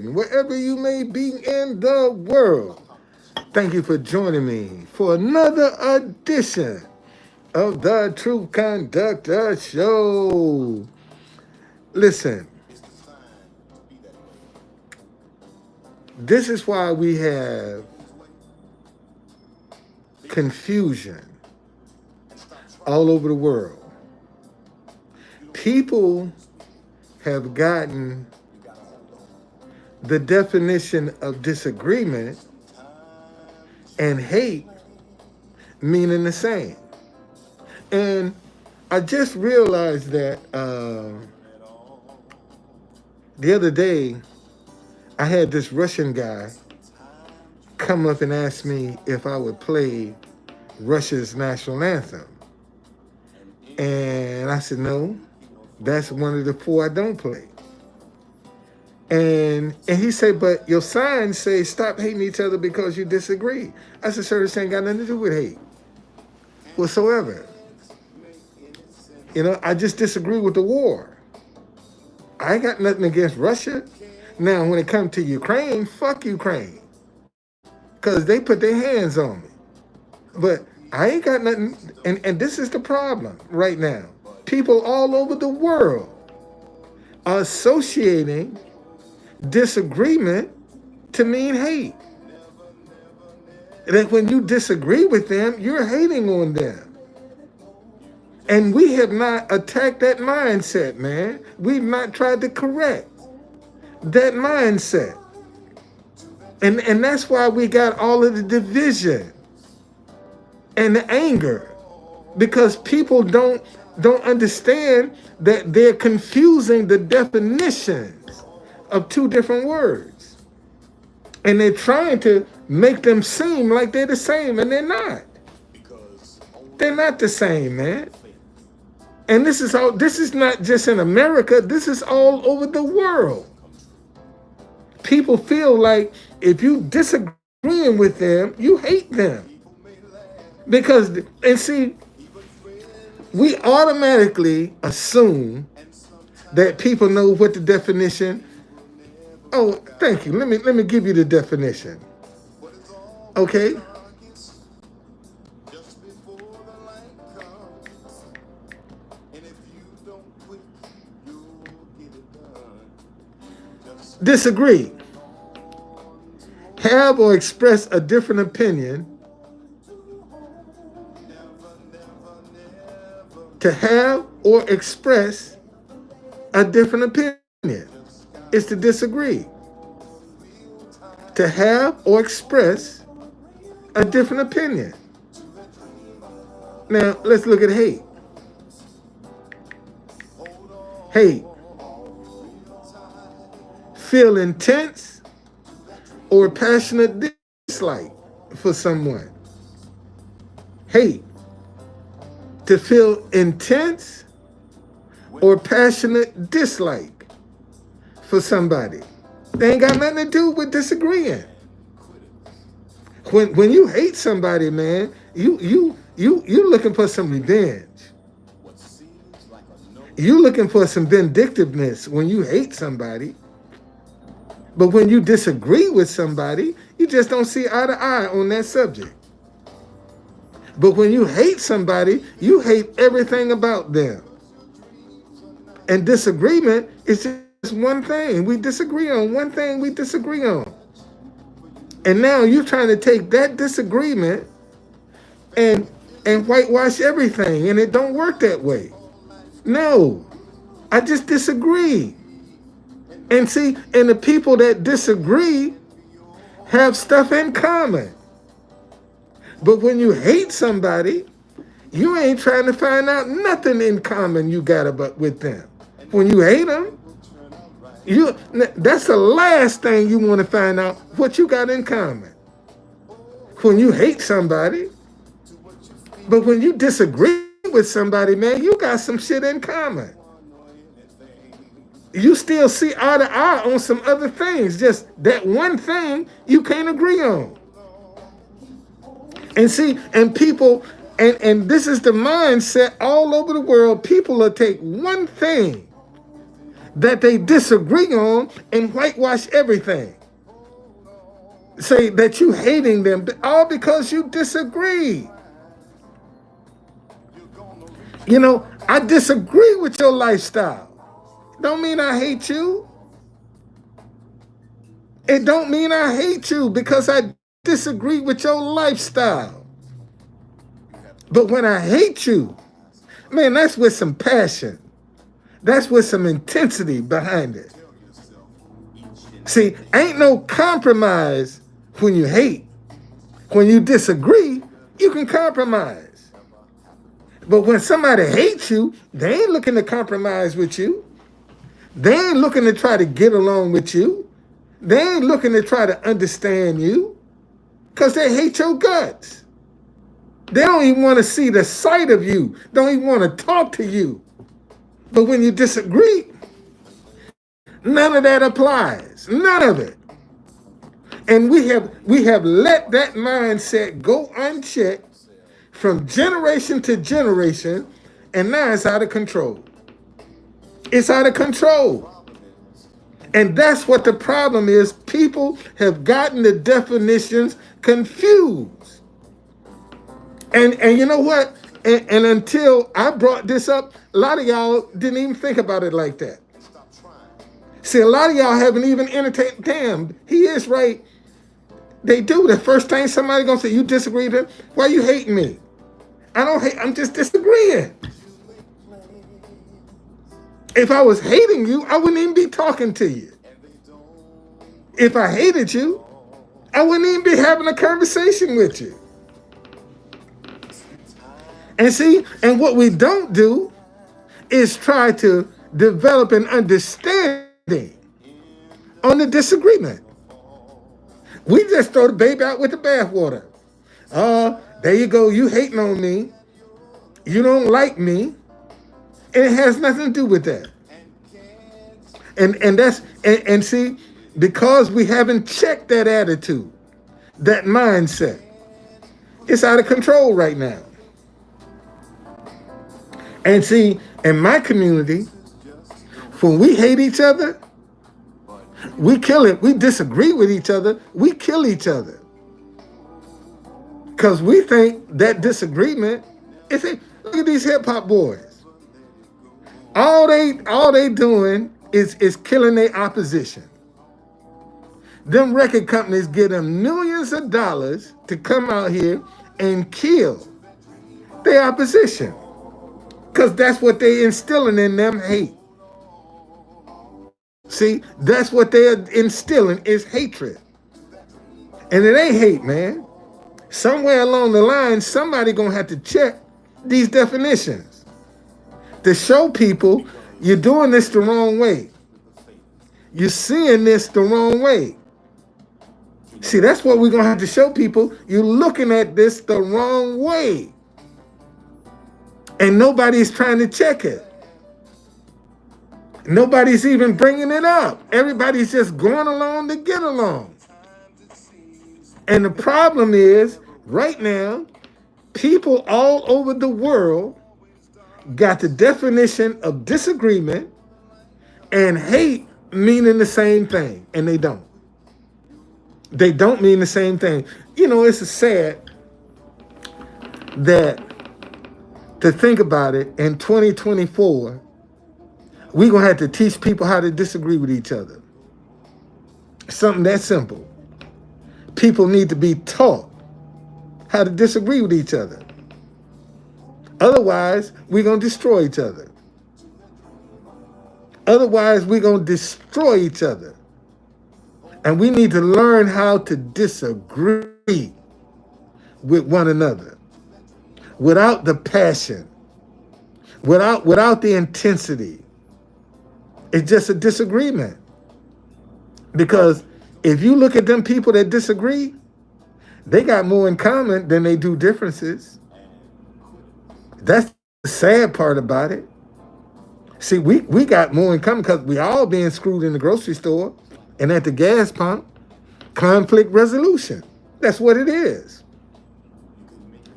wherever you may be in the world. Thank you for joining me for another edition of the Truth Conductor Show. Listen, this is why we have confusion all over the world. People have gotten the definition of disagreement and hate meaning the same. And I just realized that the other day I had this Russian guy come up and ask me if I would play Russia's national anthem. And I said, no, that's one of the four I don't play. And he said, but your signs say stop hating each other because you disagree. I said, sir, this ain't got nothing to do with hate whatsoever. You know, I just disagree with the war. I ain't got nothing against Russia. Now, when it comes to Ukraine, fuck Ukraine. Because they put their hands on me. But I ain't got nothing. And this is the problem right now. People all over the world are associating disagreement to mean hate. That when you disagree with them, you're hating on them. And we have not attacked that mindset, man. We've not tried to correct that mindset. And that's why we got all of the division and the anger. Because people don't understand that they're confusing the definitions of two different words. And they're trying to make them seem like they're the same, and they're not. They're not the same, man. And this is not just in America, this is all over the world. People feel like if you disagreeing with them, you hate them. Because, and see, we automatically assume that people know what the definition. Oh, thank you. Let me give you the definition. Okay? Disagree. Have or express a different opinion. To have or express a different opinion is to disagree. To have or express a different opinion. Now, let's look at hate. Hate. Feel intense or passionate dislike for someone. Hate. To feel intense or passionate dislike for somebody. They ain't got nothing to do with disagreeing. When you hate somebody, man, you looking for some revenge. You looking for some vindictiveness when you hate somebody. But when you disagree with somebody, you just don't see eye to eye on that subject. But when you hate somebody, you hate everything about them. And disagreement is just one thing. We disagree on one thing we disagree on. And now you're trying to take that disagreement and whitewash everything. And it don't work that way. No, I just disagree. And see, and the people that disagree have stuff in common. But when you hate somebody, you ain't trying to find out nothing in common you got about with them. When you hate them, that's the last thing you want to find out what you got in common. When you hate somebody, but when you disagree with somebody, man, you got some shit in common. You still see eye to eye on some other things. Just that one thing you can't agree on. And see, and people, and this is the mindset all over the world. People will take one thing that they disagree on and whitewash everything. Say that you hating them, all because you disagree. You know, I disagree with your lifestyle. Don't mean I hate you. It don't mean I hate you because I disagree with your lifestyle. But when I hate you, man, that's with some passion. That's with some intensity behind it. See, ain't no compromise when you hate. When you disagree, you can compromise. But when somebody hates you, they ain't looking to compromise with you. They ain't looking to try to get along with you. They ain't looking to try to understand you because they hate your guts. They don't even want to see the sight of you. Don't even want to talk to you. But when you disagree, none of that applies. None of it. And we have let that mindset go unchecked from generation to generation, and now it's out of control. It's out of control. And that's what the problem is. People have gotten the definitions confused. And you know what? And until I brought this up, a lot of y'all didn't even think about it like that. See, a lot of y'all haven't even entertained. Damn, he is right. They do. The first thing somebody gonna say, you disagree with him? Why you hating me? I don't hate, I'm just disagreeing. If I was hating you, I wouldn't even be talking to you. If I hated you, I wouldn't even be having a conversation with you. And see, and what we don't do is try to develop an understanding on the disagreement. We just throw the baby out with the bathwater. There you go, you hating on me. You don't like me. And it has nothing to do with that. And see, because we haven't checked that attitude, that mindset, it's out of control right now. And see, in my community, when we hate each other, we kill it. We disagree with each other, we kill each other. Because we think that disagreement is look at these hip hop boys. All they doing is killing their opposition. Them record companies give them millions of dollars to come out here and kill their opposition. Because that's what they instilling in them, hate. See, that's what they're instilling is hatred. And it ain't hate, man. Somewhere along the line, somebody gonna have to check these definitions to show people you're doing this the wrong way. You're seeing this the wrong way. See, that's what we're gonna have to show people. You're looking at this the wrong way. And nobody's trying to check it. Nobody's even bringing it up. Everybody's just going along to get along. And the problem is, right now, people all over the world got the definition of disagreement and hate meaning the same thing, and they don't. They don't mean the same thing. You know, it's sad that to think about it, in 2024, we're going to have to teach people how to disagree with each other. Something that simple. People need to be taught how to disagree with each other. Otherwise, we're going to destroy each other. Otherwise, we're going to destroy each other. And we need to learn how to disagree with one another without the passion, without the intensity. It's just a disagreement. Because if you look at them people that disagree, they got more in common than they do differences. That's the sad part about it. See, we got more in common because we all being screwed in the grocery store and at the gas pump. Conflict resolution. That's what it is.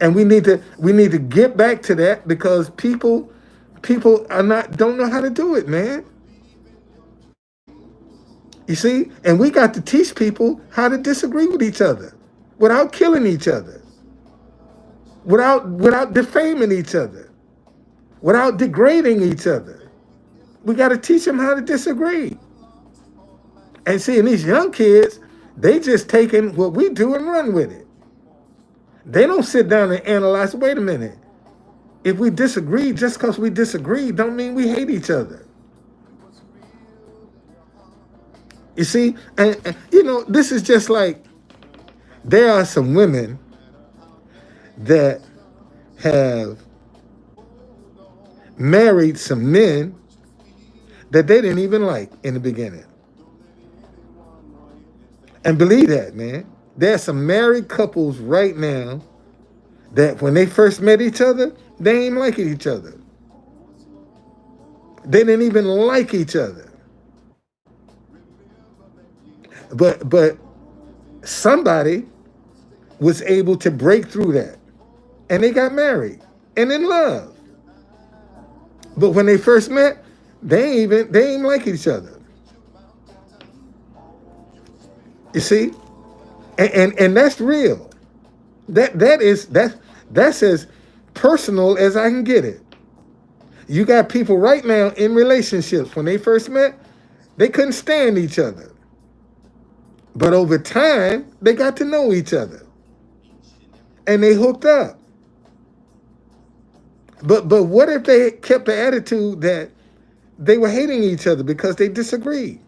And we need to get back to that because people don't know how to do it, man. You see? And we got to teach people how to disagree with each other without killing each other, without defaming each other, without degrading each other. We got to teach them how to disagree. And see, and these young kids, they just taking what we do and run with it. They don't sit down and analyze, wait a minute. If we disagree, just because we disagree, don't mean we hate each other. You see, and you know, this is just like, there are some women that have married some men that they didn't even like in the beginning. And believe that, man. There are some married couples right now that when they first met each other, they ain't liking each other. They didn't even like each other. But somebody was able to break through that. And they got married and in love. But when they first met, they ain't like each other. You see? And that's real. That's as personal as I can get it. You got people right now in relationships. When they first met, they couldn't stand each other. But over time, they got to know each other. And they hooked up. But what if they kept the attitude that they were hating each other because they disagreed?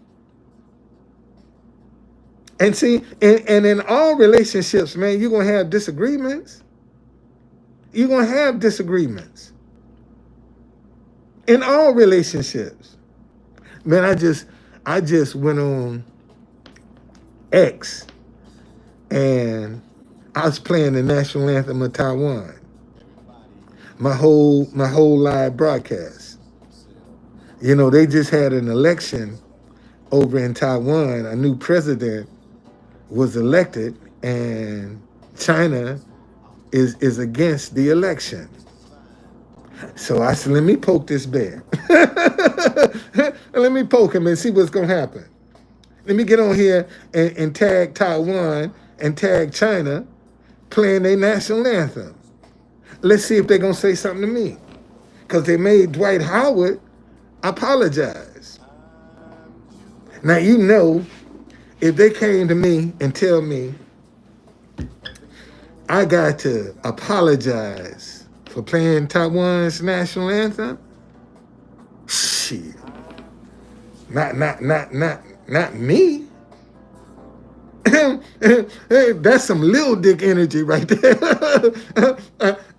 And see, and in all relationships, man, you're going to have disagreements. You're going to have disagreements. In all relationships. Man, I just went on X and I was playing the national anthem of Taiwan. My whole live broadcast. You know, they just had an election over in Taiwan. A new president was elected, and China is against the election. So I said, let me poke this bear. Let me poke him and see what's going to happen. Let me get on here and tag Taiwan and tag China playing their national anthem. Let's see if they're going to say something to me. Because they made Dwight Howard apologize. Now, you know, if they came to me and tell me I got to apologize for playing Taiwan's national anthem, shit. Not me. That's some little dick energy right there.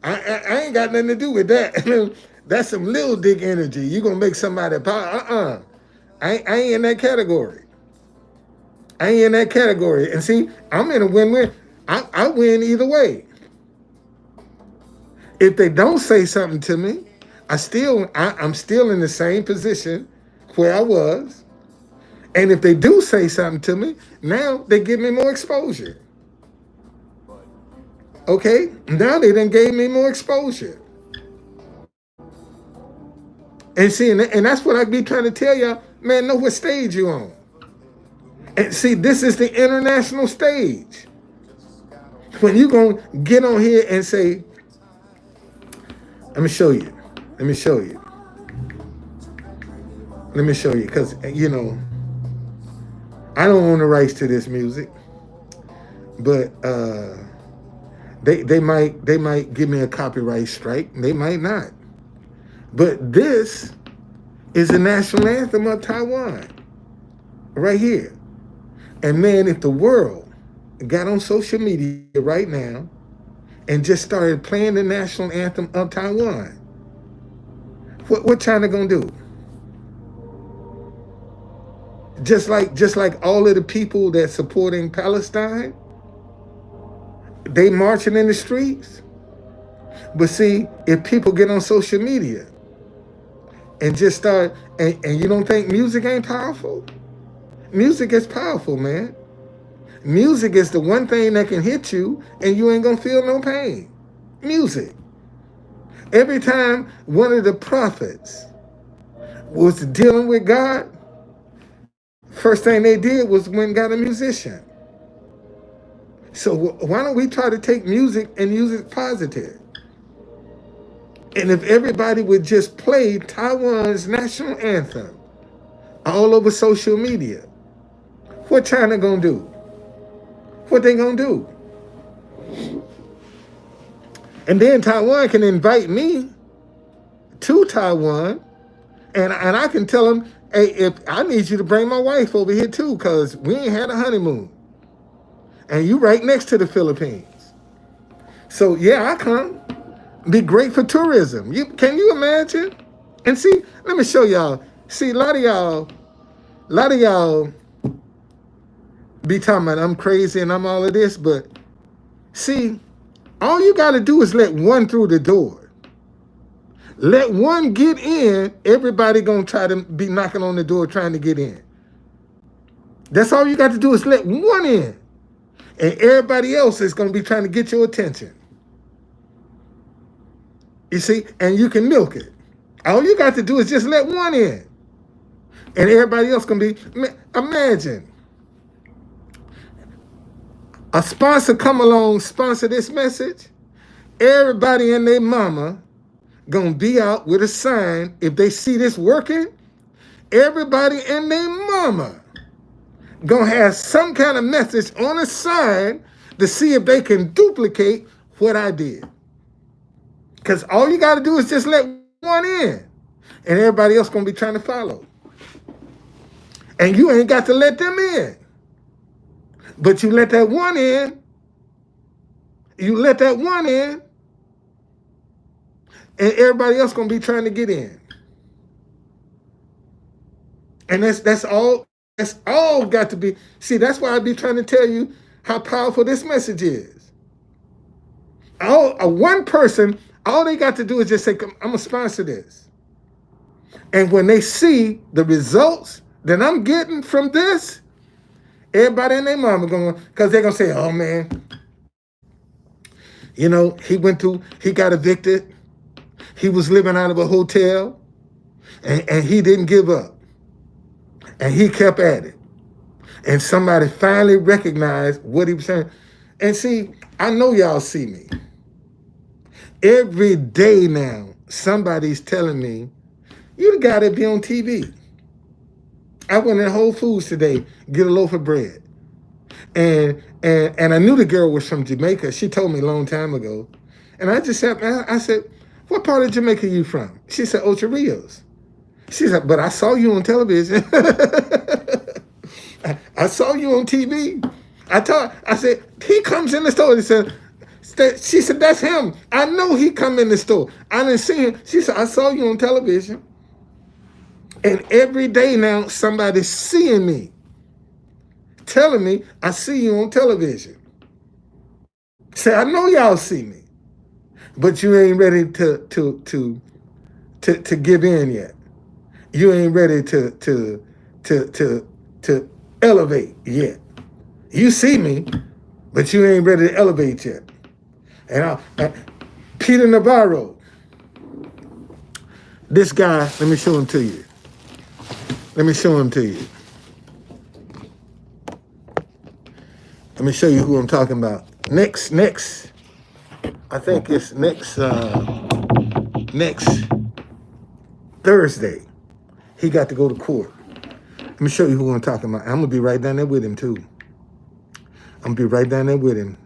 I ain't got nothing to do with that. That's some little dick energy. You gonna make somebody I ain't in that category. I ain't in that category. And see, I'm in a win-win. I win either way. If they don't say something to me, I'm still in the same position where I was. And if they do say something to me, now they give me more exposure. Okay? Now they done gave me more exposure. And see, and that's what I be trying to tell y'all, man, know what stage you on. And see, this is the international stage. When you gonna get on here and say, let me show you. Let me show you. Let me show you. Because, you know, I don't own the rights to this music. But they might give me a copyright strike. They might not. But this is the national anthem of Taiwan. Right here. And man, if the world got on social media right now and just started playing the national anthem of Taiwan, what China gonna do? Just like all of the people that's supporting Palestine, they marching in the streets. But see, if people get on social media and just start, and you don't think music ain't powerful? Music is powerful, man. Music is the one thing that can hit you and you ain't gonna feel no pain. Music. Every time one of the prophets was dealing with God, First thing they did was went and got a musician. So why don't we try to take music and use it positive? And if everybody would just play Taiwan's national anthem all over social media, what China gonna do? What they gonna do? And then Taiwan can invite me to Taiwan, and I can tell them, hey, if I need you to bring my wife over here too, because we ain't had a honeymoon. And you right next to the Philippines. So yeah, I come. Be great for tourism. Can you imagine? And see, let me show y'all. See, a lot of y'all be talking about I'm crazy and I'm all of this, but see, all you got to do is let one through the door. Let one get in, everybody gonna try to be knocking on the door trying to get in. That's all you got to do is let one in. And everybody else is gonna be trying to get your attention. You see, and you can milk it. All you got to do is just let one in. And everybody else can be, imagine. A sponsor come along, sponsor this message. Everybody and their mama gonna be out with a sign. If they see this working, everybody and their mama gonna have some kind of message on a sign to see if they can duplicate what I did. Because all you got to do is just let one in, and everybody else gonna be trying to follow. And you ain't got to let them in, but you let that one in. You let that one in, and everybody else gonna be trying to get in. And that's all. That's all got to be. See, that's why I be trying to tell you how powerful this message is. One person, all they got to do is just say, I'm gonna sponsor this. And when they see the results that I'm getting from this, everybody and their mama going, because they're gonna say, oh man, you know, he got evicted. He was living out of a hotel, and he didn't give up. And he kept at it. And somebody finally recognized what he was saying. And see, I know y'all see me. Every day now, somebody's telling me, you the guy that be on TV. I went in Whole Foods today, get a loaf of bread. And I knew the girl was from Jamaica. She told me a long time ago. And I just said, I said, what part of Jamaica you from? She said, Ocho Rios. She said, but I saw you on television. I saw you on TV. I said, he comes in the store. She said, that's him. I know he come in the store. I didn't see him. She said, I saw you on television. And every day now, somebody's seeing me, telling me, I see you on television. Say, I know y'all see me, but you ain't ready to give in yet. You ain't ready to elevate yet. You see me, but you ain't ready to elevate yet. And Peter Navarro, this guy, let me show him to you. Let me show him to you. Let me show you who I'm talking about. Next, I think it's next Thursday, he got to go to court. Let me show you who I'm talking about. I'm going to be right down there with him, too. I'm going to be right down there with him.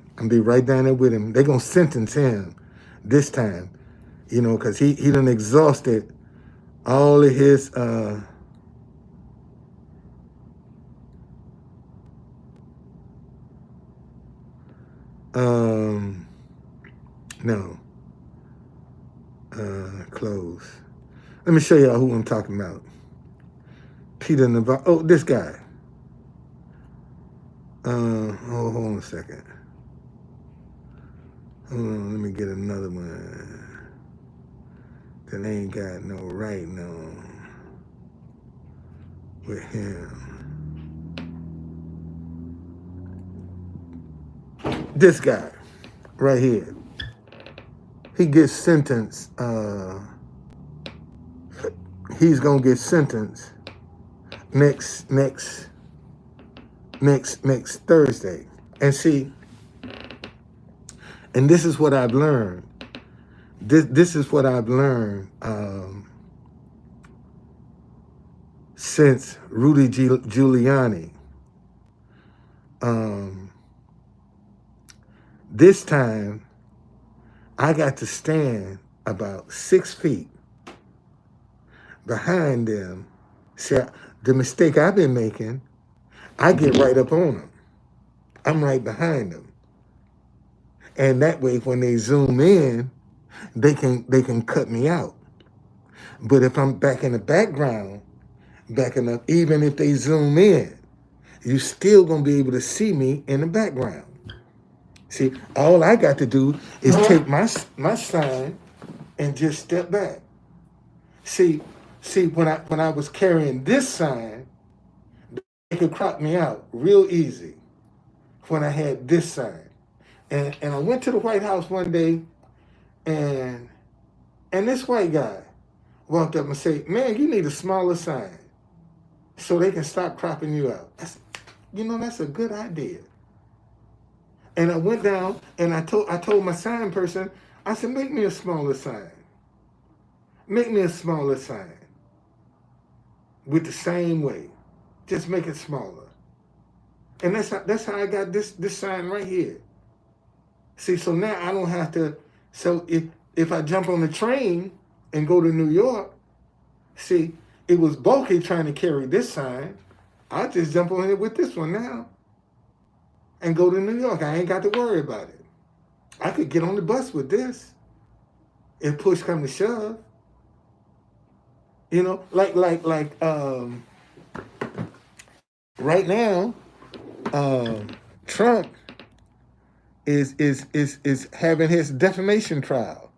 They're going to sentence him this time, you know, because he done exhausted all of his... close. Let me show y'all who I'm talking about. Peter Navarro. Oh, this guy. Hold on a second. Hold on, let me get another one that ain't got no right no with him. This guy right here. He gets sentenced. He's gonna get sentenced next next Thursday. And see, and this is what I've learned. This is what I've learned since Rudy Giuliani. This time, I got to stand about 6 feet behind them. See, the mistake I've been making, I get right up on them. I'm right behind them. And that way, when they zoom in, they can cut me out. But if I'm back in the background, backing up, even if they zoom in, you still gonna be able to see me in the background. See, all I got to do is take my sign and just step back. See, when I was carrying this sign, they could crop me out real easy when I had this sign. And I went to the White House one day, and this white guy walked up and said, "Man, you need a smaller sign so they can stop cropping you out." I said, that's a good idea. And I went down and I told my sign person, I said, "Make me a smaller sign. Make me a smaller sign with the same way. Just make it smaller." And that's how I got this sign right here. See, so now I don't have to. So if I jump on the train and go to New York, see, it was bulky trying to carry this sign. I just jump on it with this one now and go to New York. I ain't got to worry about it. I could get on the bus with this if push come to shove. Like right now, Trump is having his defamation trial,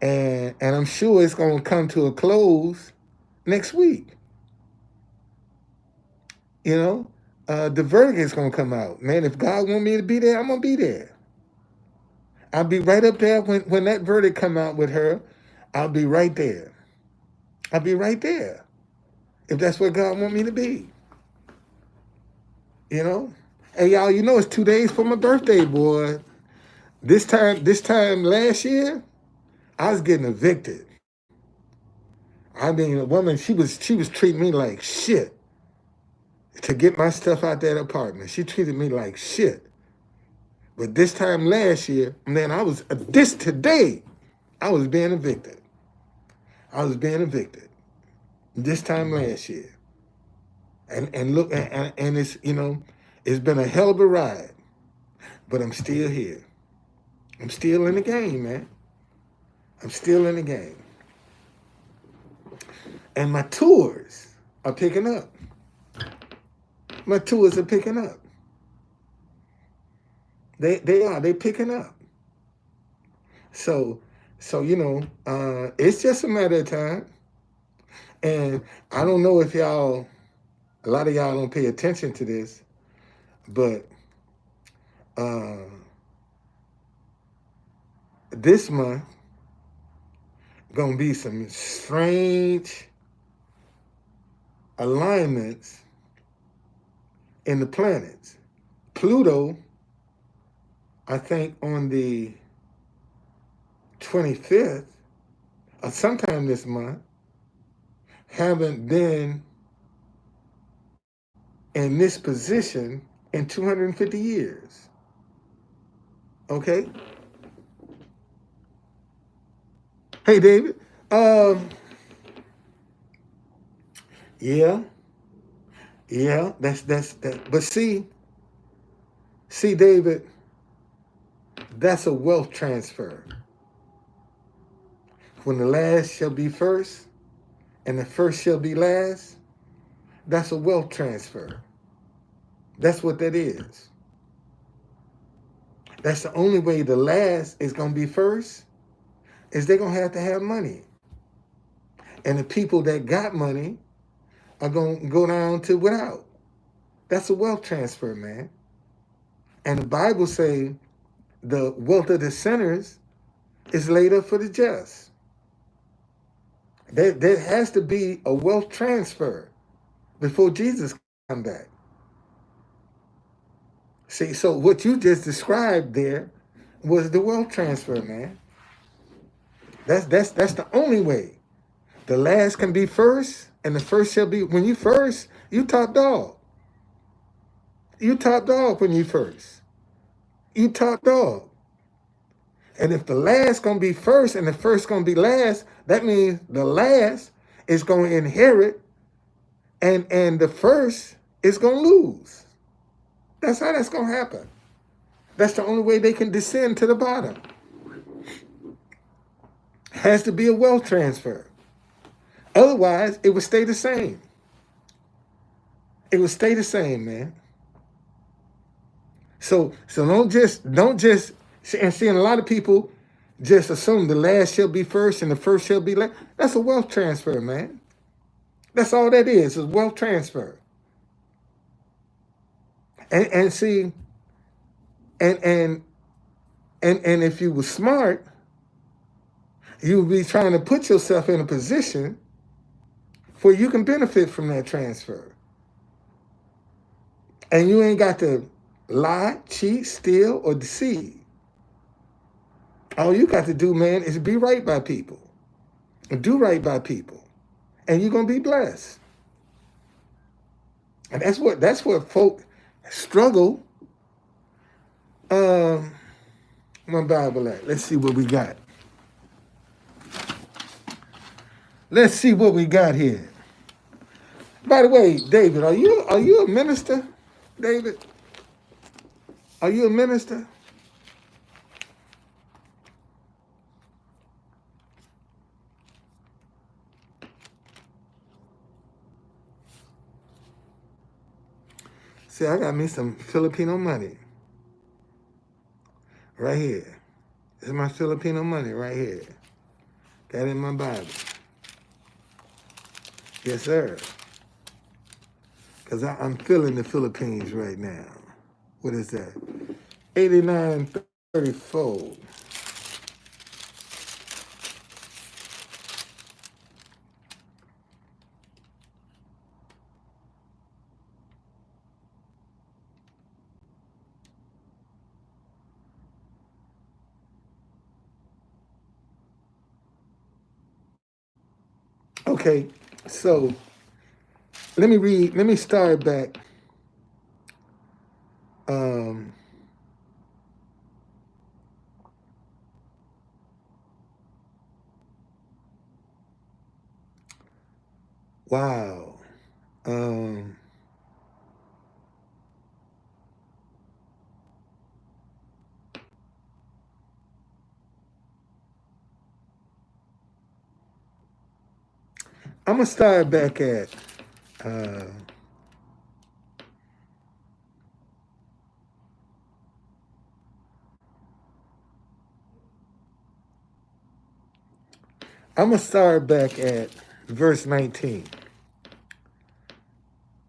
and I'm sure it's going to come to a close next week. The verdict is going to come out. Man, if God want me to be there, I'm going to be there. I'll be right up there when that verdict come out with her. I'll be right there. I'll be right there if that's where God want me to be. Hey, y'all, it's 2 days for my birthday, boy. This time last year, I was getting evicted. I mean, a woman, she was treating me like shit to get my stuff out that apartment. She treated me like shit. But this time last year, man, today, I was being evicted. This time last year. And look, and it's, it's been a hell of a ride. But I'm still here. I'm still in the game, man. I'm still in the game. And my tours are picking up. My tours are picking up. They're picking up. So it's just a matter of time. And I don't know if a lot of y'all don't pay attention to this, but this month gonna be some strange alignments in the planets. Pluto, I think on the 25th or sometime this month, haven't been in this position in 250 years. Okay? Hey, David. Yeah, that's that. But see, David, that's a wealth transfer. When the last shall be first and the first shall be last, that's a wealth transfer. That's what that is. That's the only way the last is going to be first, is they're going to have money. And the people that got money are going to go down to without. That's a wealth transfer, man. And the Bible say the wealth of the sinners is laid up for the just. There has to be a wealth transfer before Jesus come back. See, so what you just described there was the wealth transfer, man. That's the only way. The last can be first, and the first shall be. When you first, you top dog. You top dog when you first. You top dog. And if the last gonna be first and the first gonna be last, that means the last is gonna inherit, and the first is gonna lose. That's how that's gonna happen. That's the only way they can descend to the bottom. Has to be a wealth transfer. Otherwise, it would stay the same. It would stay the same, man. So don't just and seeing a lot of people just assume the last shall be first and the first shall be last. That's a wealth transfer, man. That's all that is wealth transfer. And see, and if you were smart, you would be trying to put yourself in a position where you can benefit from that transfer. And you ain't got to lie, cheat, steal, or deceive. All you got to do, man, is be right by people. And do right by people. And you're going to be blessed. And that's what folk struggle. My Bible at. Let's see what we got. Let's see what we got here. By the way, David, are you a minister? David? Are you a minister? See, I got me some Filipino money. Right here. This is my Filipino money right here. Got it in my Bible. Yes, sir. Because I'm feeling the Philippines right now. What is that? 89.34. Okay, so let me start back. Wow. I'm going to start back at verse 19.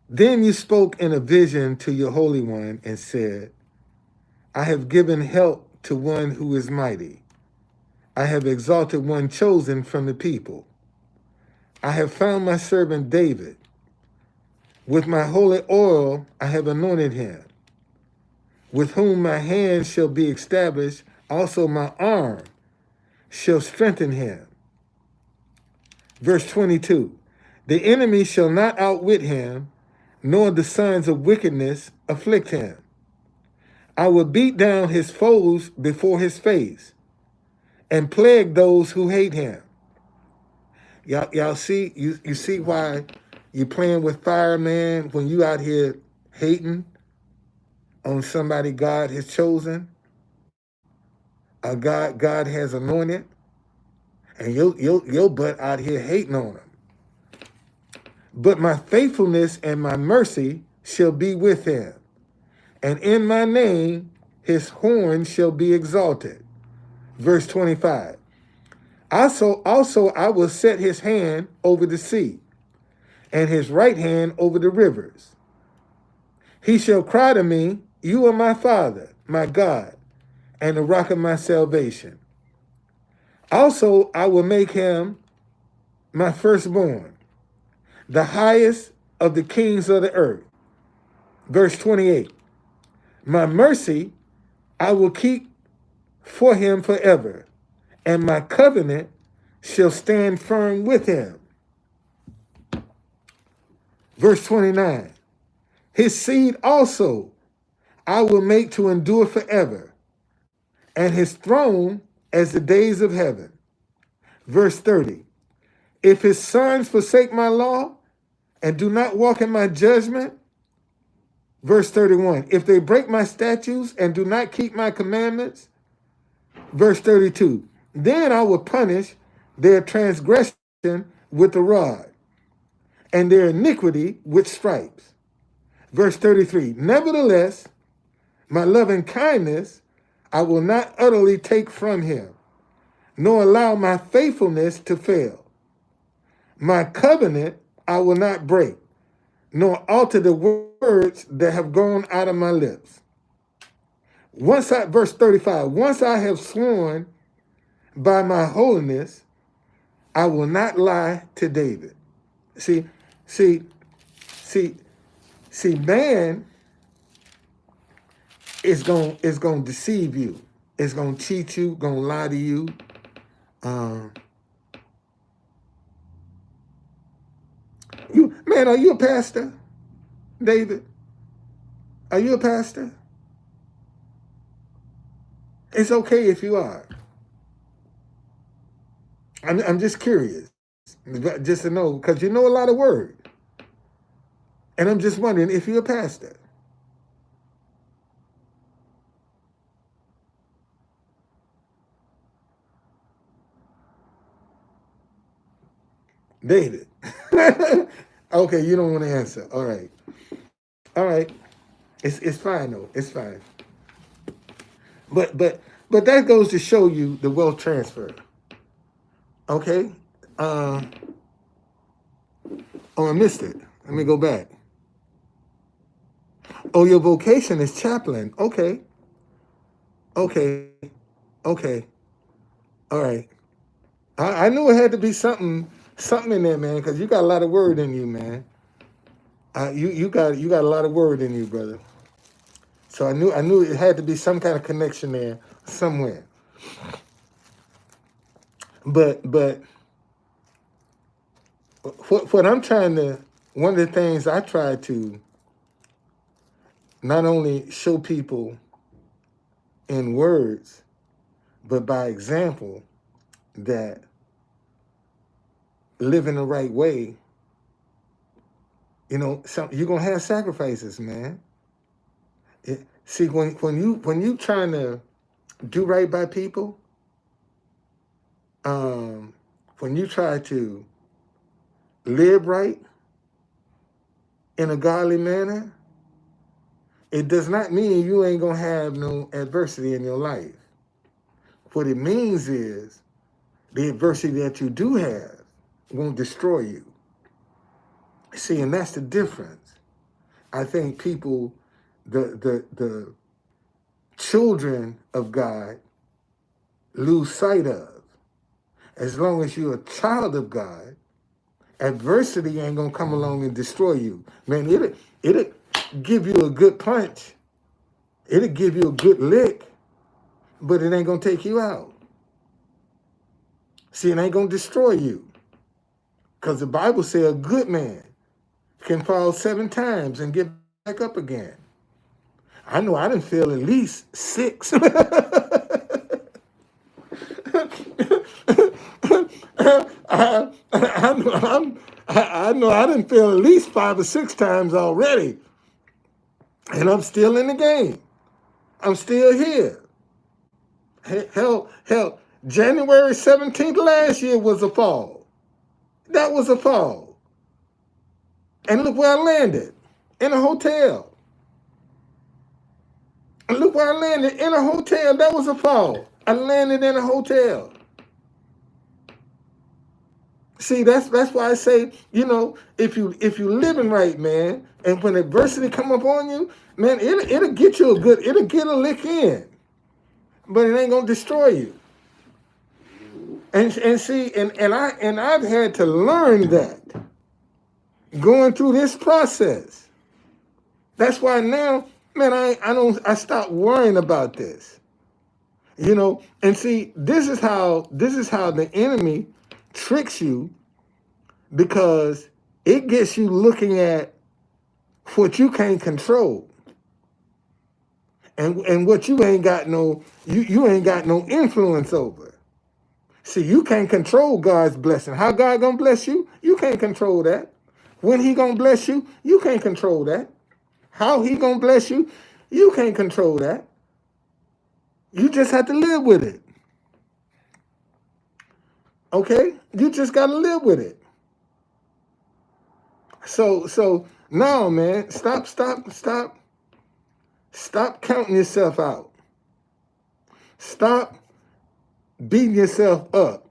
Then you spoke in a vision to your Holy One and said, I have given help to one who is mighty. I have exalted one chosen from the people. I have found my servant David. With my holy oil I have anointed him, with whom my hand shall be established, also my arm shall strengthen him. Verse 22, the enemy shall not outwit him, nor the sons of wickedness afflict him. I will beat down his foes before his face, and plague those who hate him. Y'all see, you see why you playing with fire, man, when you out here hating on somebody God has chosen, God has anointed, and your butt out here hating on him. But my faithfulness and my mercy shall be with him, and in my name his horn shall be exalted. Verse 25. Also I will set his hand over the sea, and his right hand over the rivers. He shall cry to me, you are my Father, my God, and the rock of my salvation. Also I will make him my firstborn, the highest of the kings of the earth. Verse 28. My mercy I will keep for him forever, and my covenant shall stand firm with him. Verse 29. His seed also I will make to endure forever, and his throne as the days of heaven. Verse 30. If his sons forsake my law and do not walk in my judgment, verse 31. If they break my statutes and do not keep my commandments, verse 32. Then I will punish their transgression with the rod and their iniquity with stripes. Verse 33. Nevertheless, my loving kindness I will not utterly take from him, nor allow my faithfulness to fail. My covenant I will not break, nor alter the words that have gone out of my lips. Verse 35, once I have sworn by my holiness, I will not lie to David. See, man is going to deceive you. It's going to cheat you, going to lie to you. Man, are you a pastor, David? Are you a pastor? It's okay if you are. I'm just curious, just to know, because you know a lot of word. And I'm just wondering if you're a pastor. David. Okay, you don't want to answer. All right. All right. It's fine though. It's fine. But that goes to show you the wealth transfer. Okay? Oh, I missed it. Let me go back. Oh, your vocation is chaplain. Okay. Okay. Okay. All right. I knew it had to be something in there, man, because you got a lot of word in you, man. You got a lot of word in you, brother. So I knew it had to be some kind of connection there somewhere. But what I'm trying to, one of the things I try to not only show people in words, but by example, that living the right way, you're gonna have sacrifices, man. See, when you trying to do right by people, when you try to live right in a godly manner, it does not mean you ain't gonna have no adversity in your life. What it means is the adversity that you do have won't destroy you. See, and that's the difference. I think people, the children of God, lose sight of. As long as you're a child of God, adversity ain't gonna come along and destroy you. Man, it'll give you a good punch. It'll give you a good lick, but it ain't gonna take you out. See, it ain't gonna destroy you. Because the Bible says a good man can fall 7 times and get back up again. I know I didn't feel at least 6. I know I didn't fail at least 5 or 6 times already. And I'm still in the game. I'm still here. Hell, January 17th last year was a fall. That was a fall. And look where I landed, in a hotel. And look where I landed, in a hotel. That was a fall. I landed in a hotel. See, that's why I say, if you living right, man, and when adversity come up on you, man, it'll get you it'll get a lick in, but it ain't gonna destroy you. And see, and I've had to learn that going through this process. That's why now Man, I stopped worrying about this. And see, this is how the enemy tricks you, because it gets you looking at what you can't control, and what you ain't got no influence over. See, you can't control God's blessing. How God gonna bless you? You can't control that. When he gonna bless you? You can't control that. How he gonna bless you? You can't control that. You just have to live with it. Okay? You just gotta live with it. So now, man, stop counting yourself out. Stop beating yourself up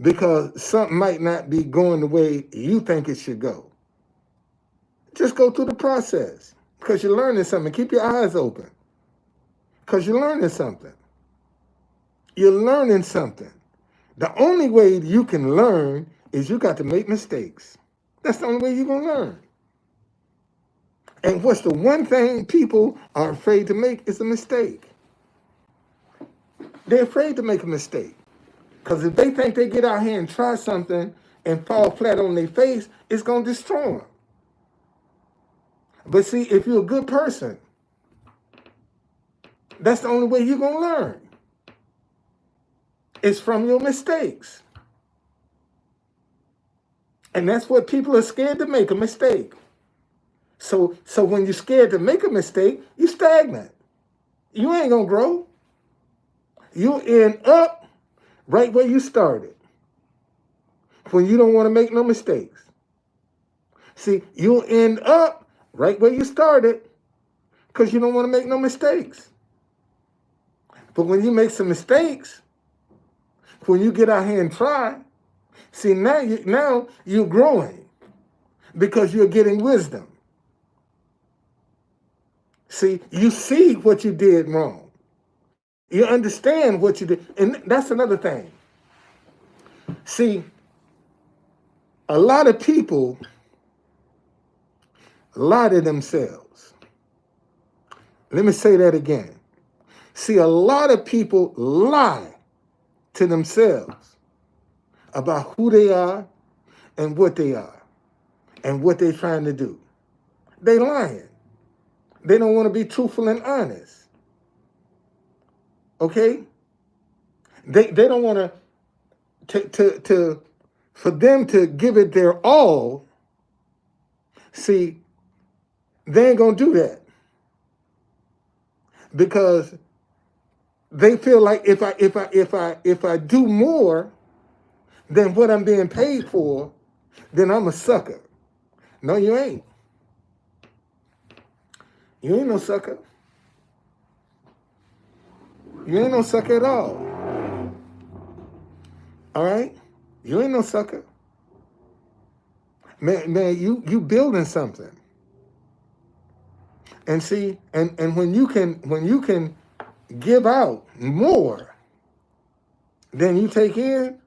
because something might not be going the way you think it should go. Just go through the process, because you're learning something. Keep your eyes open, because you're learning something. You're learning something. The only way you can learn is you got to make mistakes. That's the only way you're going to learn. And what's the one thing people are afraid to make is a mistake. They're afraid to make a mistake. Because if they think they get out here and try something and fall flat on their face, it's going to destroy them. But see, if you're a good person, that's the only way you're going to learn. It's from your mistakes. And that's what people are scared to make, a mistake. So when you're scared to make a mistake, you're stagnant. You ain't going to grow. You end up right where you started, when you don't want to make no mistakes. See, you'll end up right where you started because you don't want to make no mistakes. But when you make some mistakes, when you get out here and try, see, now you're growing because you're getting wisdom. See, you see what you did wrong. You understand what you did. And that's another thing. See, a lot of people lie to themselves. Let me say that again. See, a lot of people lie to themselves about who they are and what they are and what they're trying to do. They lying. They don't want to be truthful and honest. Okay? They don't want to for them to give it their all. See, they ain't gonna do that, because they feel like if I do more than what I'm being paid for, then I'm a sucker. No, you ain't. You ain't no sucker. You ain't no sucker at all. All right? You ain't no sucker. Man, you building something. And see, and when you can give out more than you take in,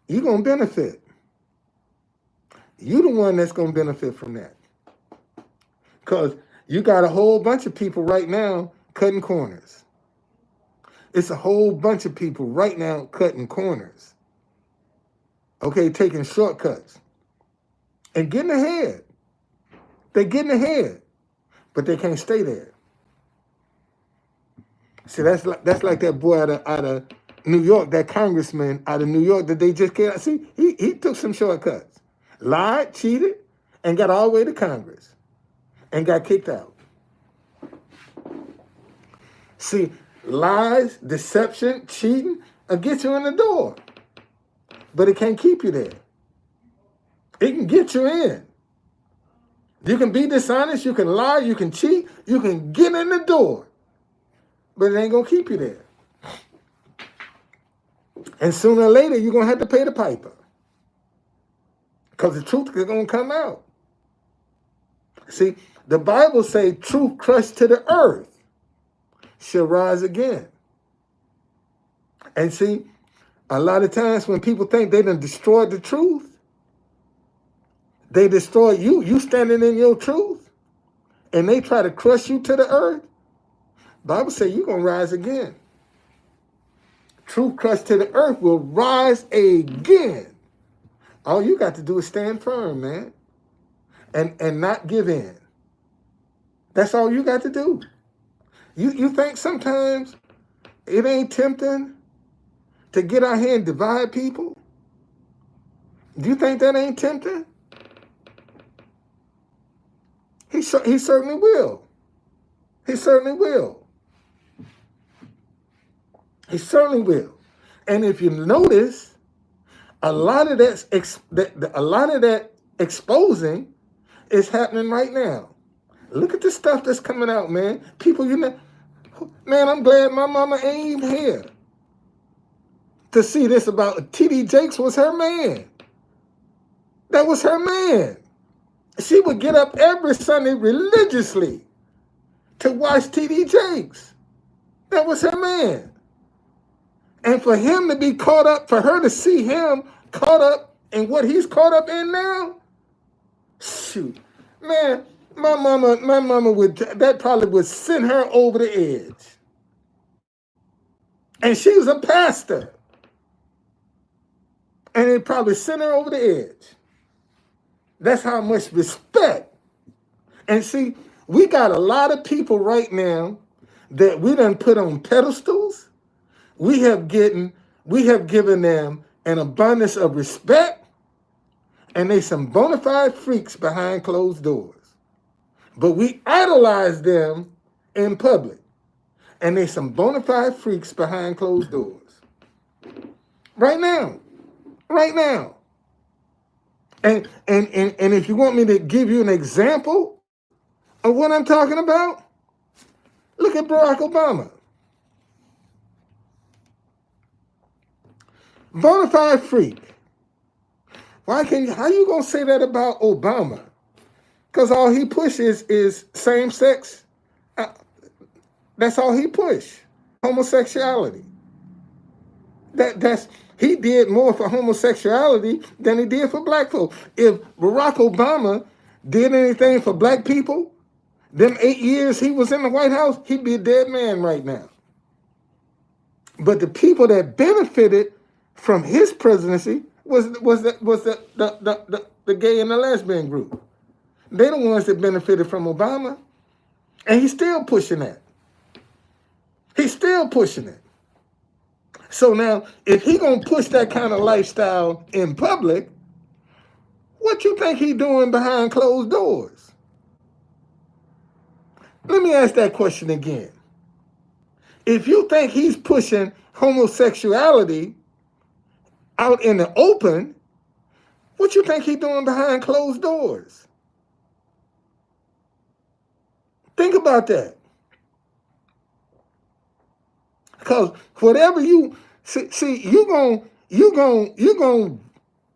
you're gonna benefit. You're the one that's gonna benefit from that. Because you got a whole bunch of people right now cutting corners. It's a whole bunch of people right now cutting corners. Okay, taking shortcuts and getting ahead. They're getting ahead, but they can't stay there. See, that's like that boy out of New York, that congressman out of New York that they just can't see. He took some shortcuts, lied, cheated, and got all the way to Congress and got kicked out. See, lies, deception, cheating will get you in the door, but it can't keep you there. It can get you in. You can be dishonest, you can lie, you can cheat, you can get in the door, but it ain't gonna keep you there. And sooner or later, you're gonna have to pay the piper, because the truth is gonna come out. See, the Bible say truth crushed to the earth shall rise again. And see, a lot of times when people think they done destroyed the truth, they destroy you. You standing in your truth, and they try to crush you to the earth, Bible says you're going to rise again. Truth crushed to the earth will rise again. All you got to do is stand firm, man, and not give in. That's all you got to do. You think sometimes it ain't tempting to get out here and divide people? Do you think that ain't tempting? He certainly will. He certainly will. He certainly will. And if you notice, a lot of that exposing is happening right now. Look at the stuff that's coming out, man. People, man, I'm glad my mama ain't even here to see this about T.D. Jakes was her man. That was her man. She would get up every Sunday religiously to watch T.D. Jakes. That was her man. And for him to be caught up, for her to see him caught up in what he's caught up in now, shoot, man, my mama that probably would send her over the edge. And she was a pastor. And it probably sent her over the edge. That's how much respect. And see, we got a lot of people right now that we done put on pedestals. We have given them an abundance of respect, and they some bona fide freaks behind closed doors. But we idolize them in public, and they some bona fide freaks behind closed doors. Right now. And if you want me to give you an example of what I'm talking about, look at Barack Obama. Bona fide freak. How you gonna say that about Obama? Because all he pushes is same sex. That's all he pushed. Homosexuality. He did more for homosexuality than he did for black folks. If Barack Obama did anything for black people, them 8 years he was in the White House, he'd be a dead man right now. But the people that benefited from his presidency was the gay and the lesbian group. They're the ones that benefited from Obama. And he's still pushing that. He's still pushing it. So now, if he gonna push that kind of lifestyle in public, what you think he doing behind closed doors? Let me ask that question again. If you think he's pushing homosexuality out in the open, what you think he doing behind closed doors? Think about that. Because whatever you see, you gonna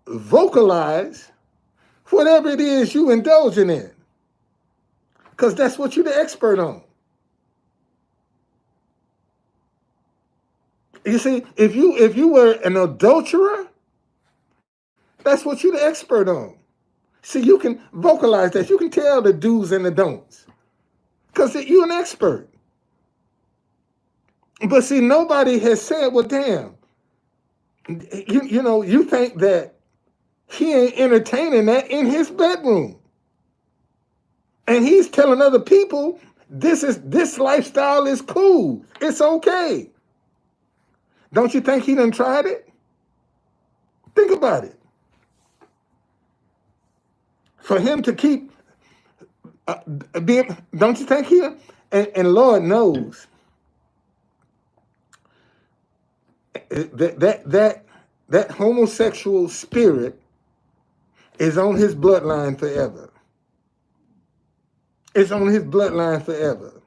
vocalize whatever it is you indulging in. Because that's what you're the expert on. You see, if you were an adulterer, that's what you're the expert on. See, you can vocalize that. You can tell the do's and the don'ts. Because you're an expert. But see, nobody has said, well, damn, you think that he ain't entertaining that in his bedroom. And he's telling other people, this lifestyle is cool. It's okay. Don't you think he done tried it? Think about it. For him to keep don't you think he, and Lord knows, that homosexual spirit is on his bloodline forever. It's on his bloodline forever.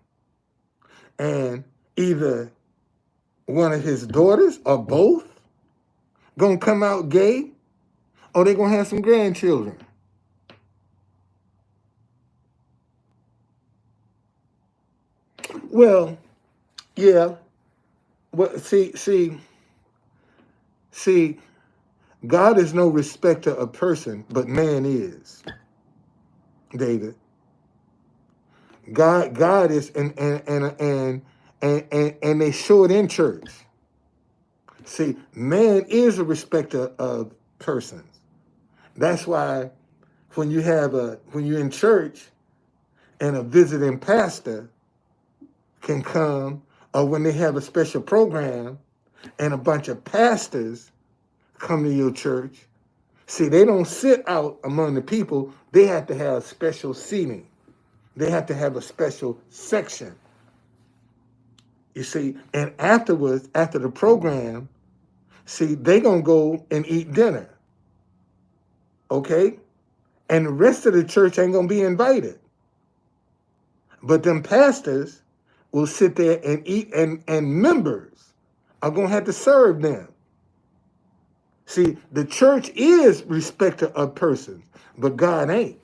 And either one of his daughters or both gonna come out gay, or they're gonna have some grandchildren. Well, yeah. Well, see, God is no respecter of person, but man is, David. God is and they show it in church. See, man is a respecter of persons. That's why when you're in church and a visiting pastor can come, or when they have a special program and a bunch of pastors come to your church, see, they don't sit out among the people. They have to have special seating. They have to have a special section. You see, and afterwards, after the program, see, they gonna go and eat dinner. Okay? And the rest of the church ain't gonna be invited. But them pastors will sit there and eat, and members are gonna have to serve them. See, the church is respecter of persons, but God ain't.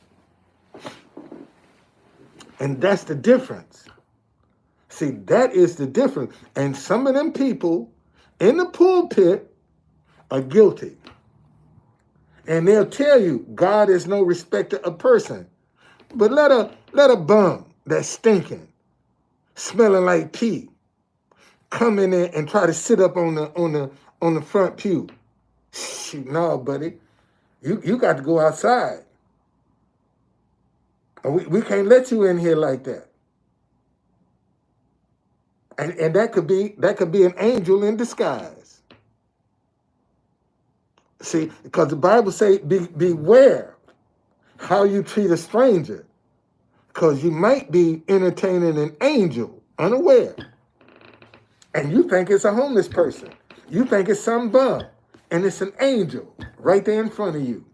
And that's the difference. See, that is the difference. And some of them people in the pulpit are guilty. And they'll tell you God is no respecter of person. But let a bum that's stinking, smelling like pee, come in there and try to sit up on the front pew. Shoot, no, buddy. You got to go outside. We can't let you in here like that. And that could be an angel in disguise. See, because the Bible say, beware how you treat a stranger, because you might be entertaining an angel unaware. And you think it's a homeless person. You think it's some bum. And it's an angel right there in front of you.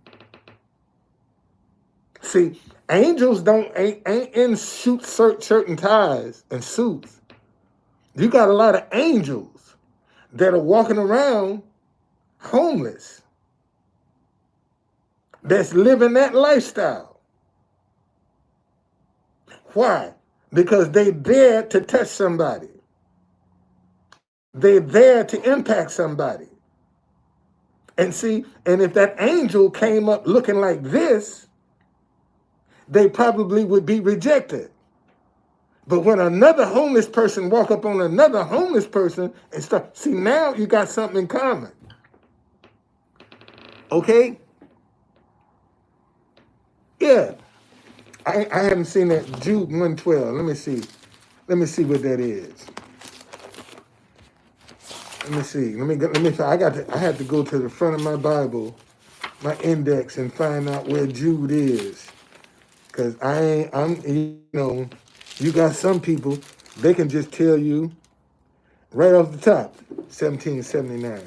See, angels ain't in shirt and ties and suits. You got a lot of angels that are walking around homeless, that's living that lifestyle. Why? Because they dare to touch somebody. They're there to impact somebody. And see, and if that angel came up looking like this, they probably would be rejected. But when another homeless person walk up on another homeless person and start, see, now you got something in common. Okay? Yeah. I haven't seen that Jude 1:12. Let me see what that is. Let me see. I have to go to the front of my Bible, my index, and find out where Jude is. Because you got some people, they can just tell you right off the top, 1779,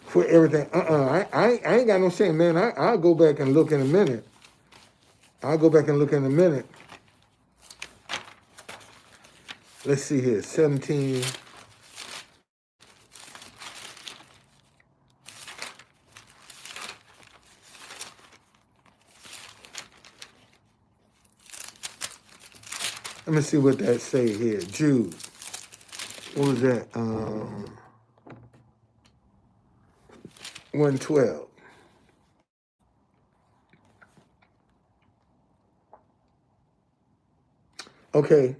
for everything. I ain't got no shame, man. I'll go back and look in a minute. Let's see here, 17. Let me see what that say here. Jude. What was that? 1:12. Okay.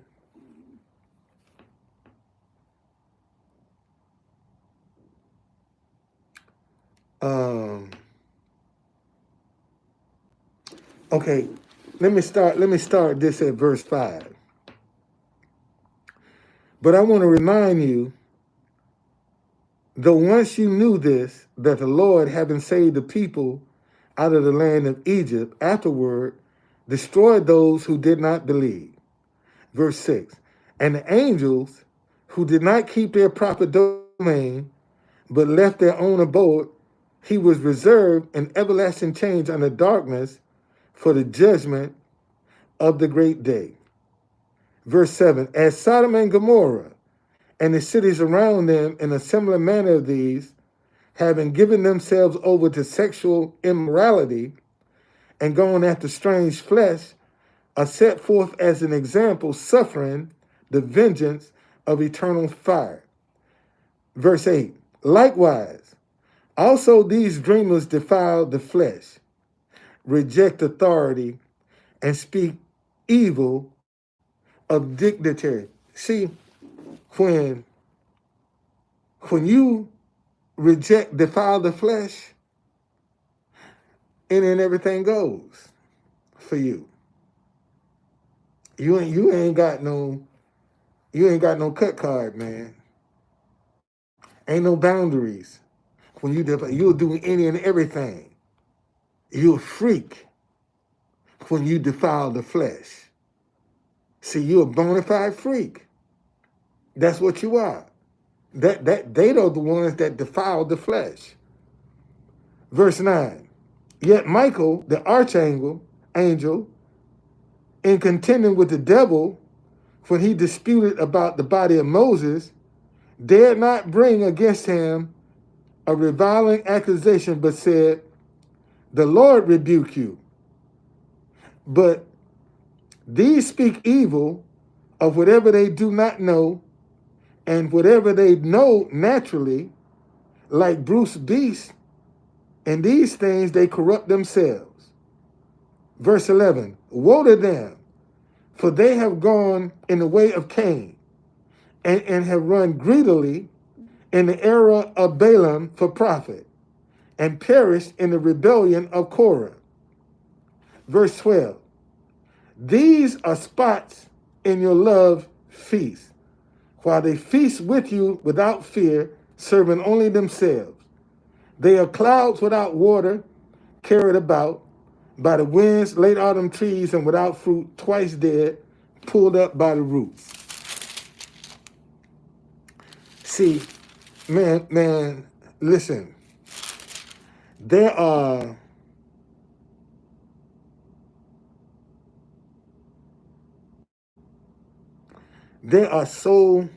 Okay. Let me start this at verse 5. But I want to remind you, though once you knew this, that the Lord, having saved the people out of the land of Egypt, afterward destroyed those who did not believe. Verse 6. And the angels who did not keep their proper domain, but left their own abode, he was reserved in everlasting chains under darkness for the judgment of the great day. Verse 7, as Sodom and Gomorrah and the cities around them in a similar manner of these, having given themselves over to sexual immorality and gone after strange flesh, are set forth as an example, suffering the vengeance of eternal fire. Verse 8, likewise, also these dreamers defile the flesh, reject authority, and speak evil of dignitary. See, when you defile the flesh, and then everything goes for you. You ain't got no cut card, man. Ain't no boundaries. When you'll do any and everything. You're a freak when you defile the flesh. See, you're a bona fide freak. That's what you are. That they are the ones that defile the flesh. Verse 9. Yet Michael, the archangel, in contending with the devil, when he disputed about the body of Moses, dared not bring against him a reviling accusation, but said, the Lord rebuke you. But these speak evil of whatever they do not know, and whatever they know naturally, like brute beasts, and these things they corrupt themselves. Verse 11, woe to them, for they have gone in the way of Cain, and have run greedily in the error of Balaam for profit, and perished in the rebellion of Korah. Verse 12, these are spots in your love feast, while they feast with you without fear, serving only themselves. They are clouds without water, carried about by the winds, late autumn trees, and without fruit, twice dead, pulled up by the roots. See, man, listen. There are so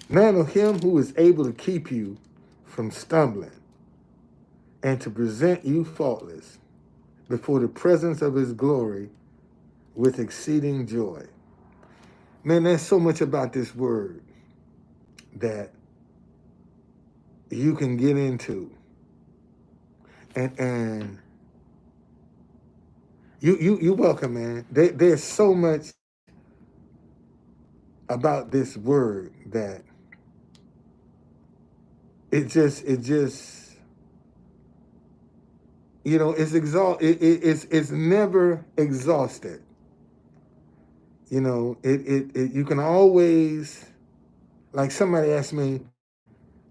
man of him who is able to keep you from stumbling and to present you faultless before the presence of his glory with exceeding joy. Man, there's so much about this word that you can get into. And you're welcome, man. There's so much about this word that it just it's never exhausted. You can always, like somebody asked me,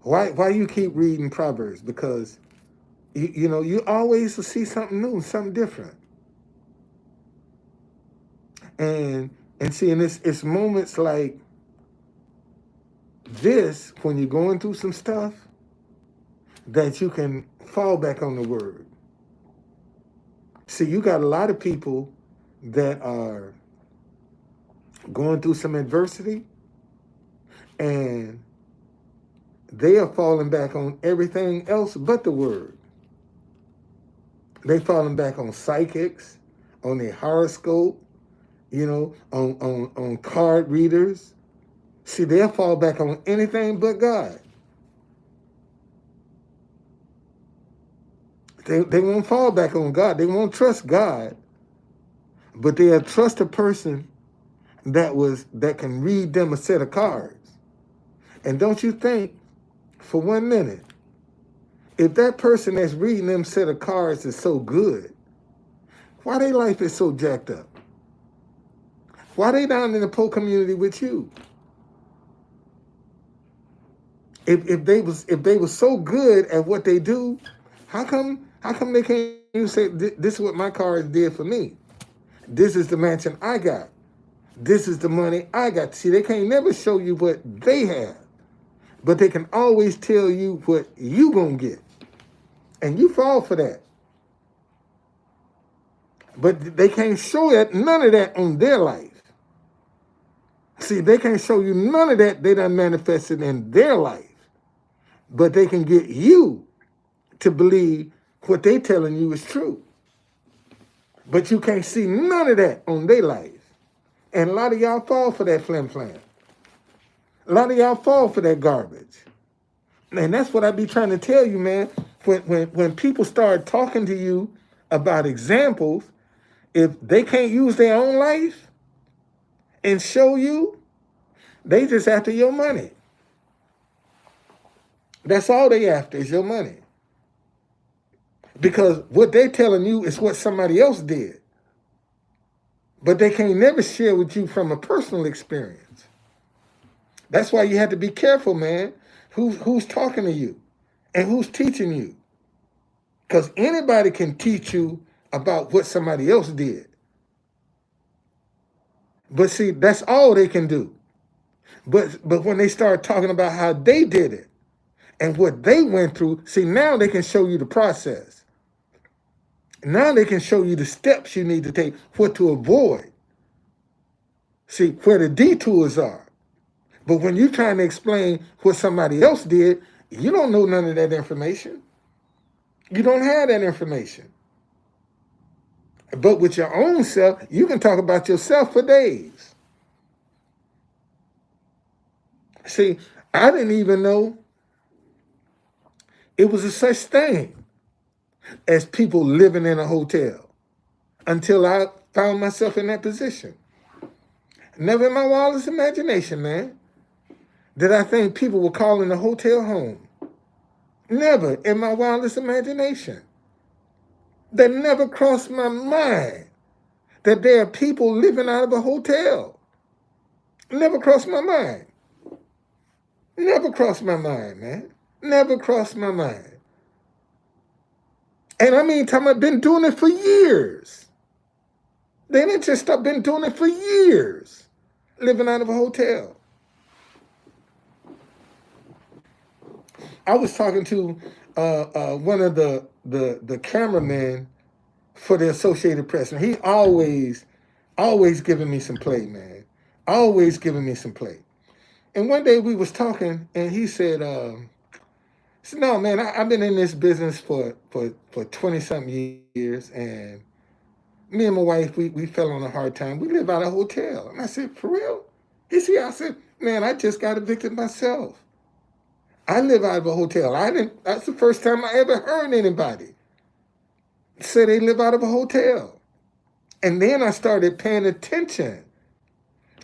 why you keep reading Proverbs? Because you always will see something new, something different. And see, and it's moments like this when you're going through some stuff that you can fall back on the word. See, you got a lot of people that are going through some adversity, and they are falling back on everything else but the word. They falling back on psychics, on their horoscope, on card readers. See, they'll fall back on anything but God. They won't fall back on God. They won't trust God, but they'll trust a person that can read them a set of cards. And don't you think for 1 minute, if that person that's reading them set of cards is so good, why their life is so jacked up? Why they down in the poor community with you? If they were so good at what they do, how come they can't even say, this is what my cards did for me? This is the mansion I got. This is the money I got. See, they can't never show you what they have, but they can always tell you what you gonna get. And you fall for that. But they can't show none of that on their life. See, they can't show you none of that they done manifested in their life. But they can get you to believe what they telling you is true. But you can't see none of that on their life. And a lot of y'all fall for that flim-flam. A lot of y'all fall for that garbage. And that's what I be trying to tell you, man. When people start talking to you about examples, if they can't use their own life and show you, they just after your money. That's all they after is your money. Because what they're telling you is what somebody else did. But they can't never share with you from a personal experience. That's why you have to be careful, man, who's talking to you and who's teaching you. Because anybody can teach you about what somebody else did. But see, that's all they can do. But when they start talking about how they did it and what they went through, see, now they can show you the process. Now they can show you the steps you need to take, what to avoid. See, where the detours are. But when you're trying to explain what somebody else did, you don't know none of that information. You don't have that information. But with your own self, you can talk about yourself for days. See, I didn't even know it was a such thing as people living in a hotel until I found myself in that position. Never in my wildest imagination, man, did I think people were calling the hotel home. Never in my wildest imagination. That never crossed my mind that there are people living out of a hotel. Never crossed my mind. Never crossed my mind, man. Never crossed my mind. And I mean, I've been doing it for years. They didn't just stop, been doing it for years, living out of a hotel. I was talking to one of the cameramen for the Associated Press, and he always giving me some play, man. Always giving me some play. And one day we was talking, and he said, no, man, I've been in this business for 20-something years, and me and my wife, we fell on a hard time. We live out of a hotel. And I said, for real? He said, I said, man, I just got evicted myself. I live out of a hotel. That's the first time I ever heard anybody say they live out of a hotel. And then I started paying attention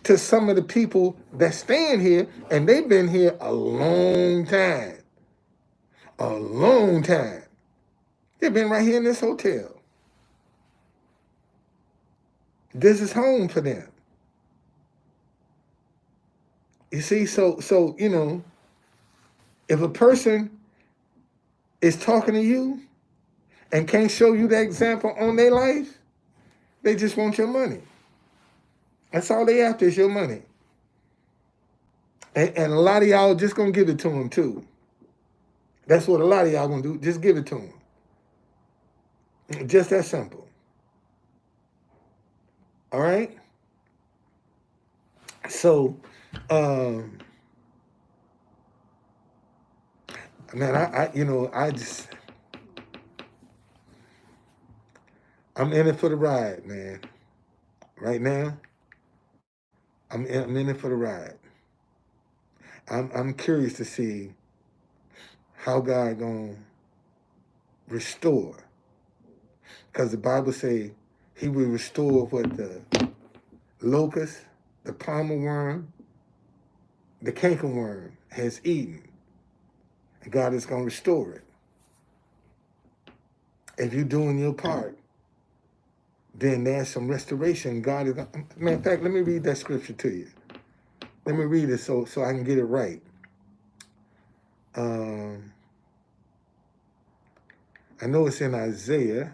to some of the people that stand here, and they've been here a long time. A long time. They've been right here in this hotel. This is home for them. You see, so you know, if a person is talking to you and can't show you that example on their life, they just want your money. That's all they after is your money. And a lot of y'all just gonna give it to them too. That's what a lot of y'all gonna do. Just give it to them. Just that simple. All right. So, man, I'm in it for the ride, man. Right now, I'm in it for the ride. I'm curious to see how God gonna restore, because the Bible say He will restore what the locust, the palmer worm, the cankerworm has eaten. And God is gonna restore it. If you're doing your part, then there's some restoration. God is gonna, man. In fact, let me read that scripture to you. Let me read it so I can get it right. I know it's in Isaiah.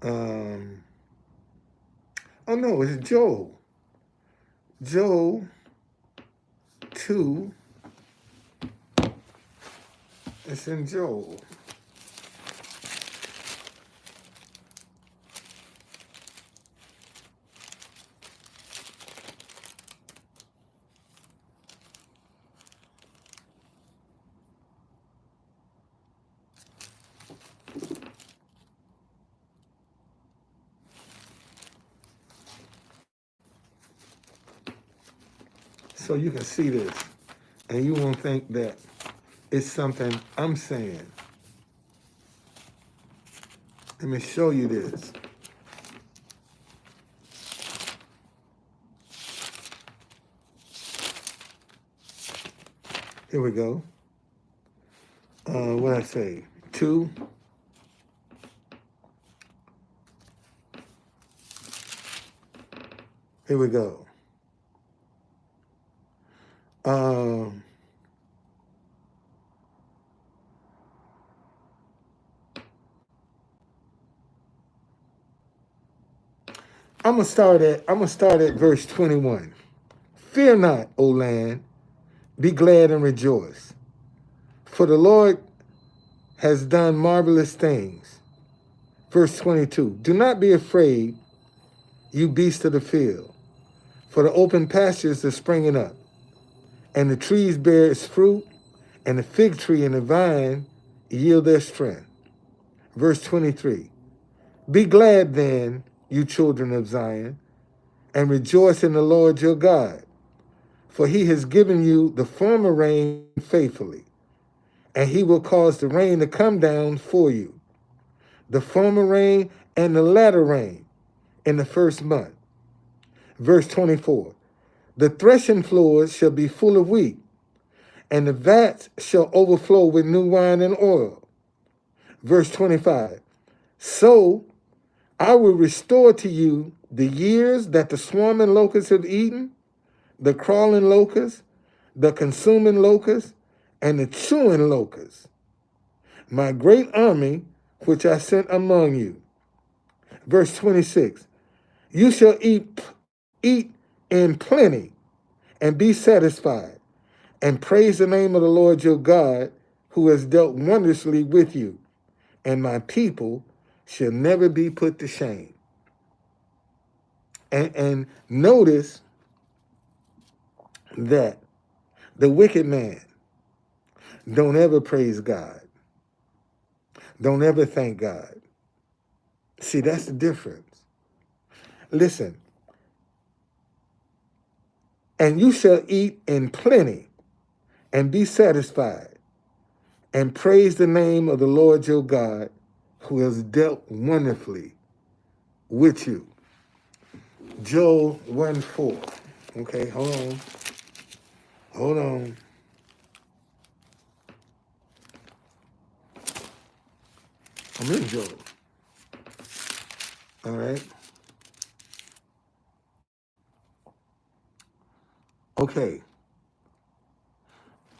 Oh no, it's Joel. Joel 2. It's in Joel. so you can see this, and you won't think that it's something I'm saying. Let me show you this. Here we go. What I say? 2. Here we go. I'm gonna start at verse 21. Fear not, O land, be glad and rejoice, for the Lord has done marvelous things. Verse 22. Do not be afraid, you beasts of the field, for the open pastures are springing up, and the trees bear its fruit, and the fig tree and the vine yield their strength. Verse 23. Be glad then, you children of Zion, and rejoice in the Lord your God, for he has given you the former rain faithfully, and he will cause the rain to come down for you, the former rain and the latter rain in the first month. Verse 24. The threshing floors shall be full of wheat, and the vats shall overflow with new wine and oil. Verse 25. So I will restore to you the years that the swarming locusts have eaten, the crawling locust, the consuming locust, and the chewing locust, my great army which I sent among you. Verse 26, you shall eat in plenty and be satisfied, and praise the name of the Lord your God, who has dealt wondrously with you, and my people shall never be put to shame. And notice that the wicked man don't ever praise God. Don't ever thank God. See, that's the difference. Listen. And you shall eat in plenty and be satisfied, and praise the name of the Lord your God, who has dealt wonderfully with you. Joel 1:4. Okay, hold on. Hold on. I'm in Joel. All right. Okay.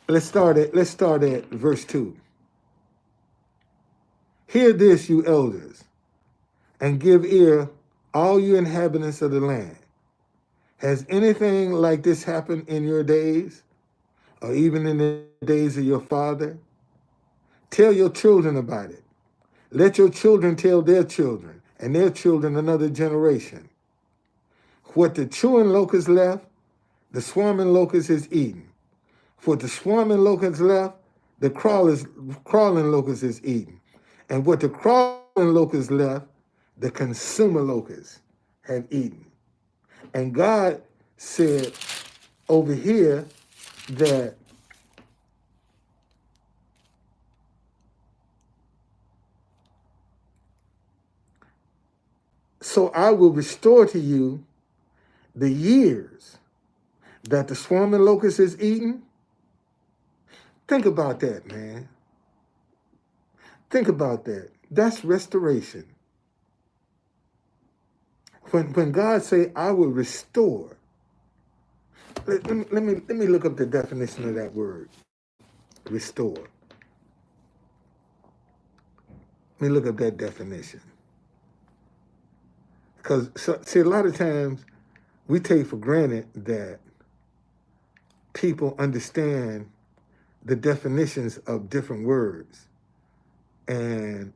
Let's start at verse 2. Hear this, you elders, and give ear, all you inhabitants of the land. Has anything like this happened in your days, or even in the days of your father? Tell your children about it. Let your children tell their children, and their children another generation. What the chewing locust left, the swarming locust is eaten. What the swarming locust left, the crawling locust is eaten. And what the crawling locust left, the consumer locust have eaten. And God said over here that so I will restore to you the years that the swarming locust is eaten. Think about that, man. Think about that. That's restoration. When God say, I will restore, let me look up the definition of that word, restore. Let me look up that definition. Because, see, a lot of times we take for granted that people understand the definitions of different words. And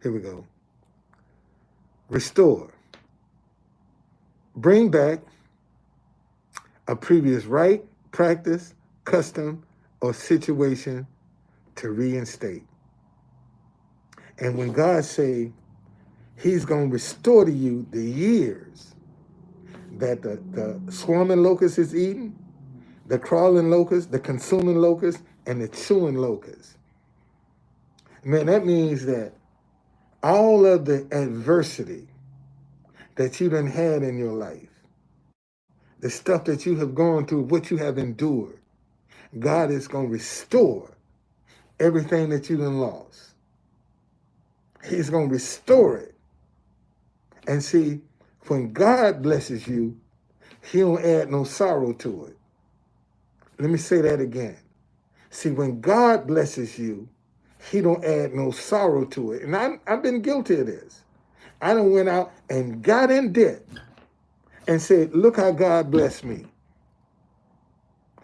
here we go. Restore. Bring back a previous right, practice, custom, or situation to reinstate. And when God say He's going to restore to you the years that the swarming locust is eating, the crawling locust, the consuming locust, and the chewing locust. Man, that means that all of the adversity that you done had in your life, the stuff that you have gone through, what you have endured, God is going to restore everything that you done lost. He's going to restore it. And see, when God blesses you, he don't add no sorrow to it. Let me say that again. See, when God blesses you, he don't add no sorrow to it. And I've been guilty of this. I done went out and got in debt and said, look how God blessed me.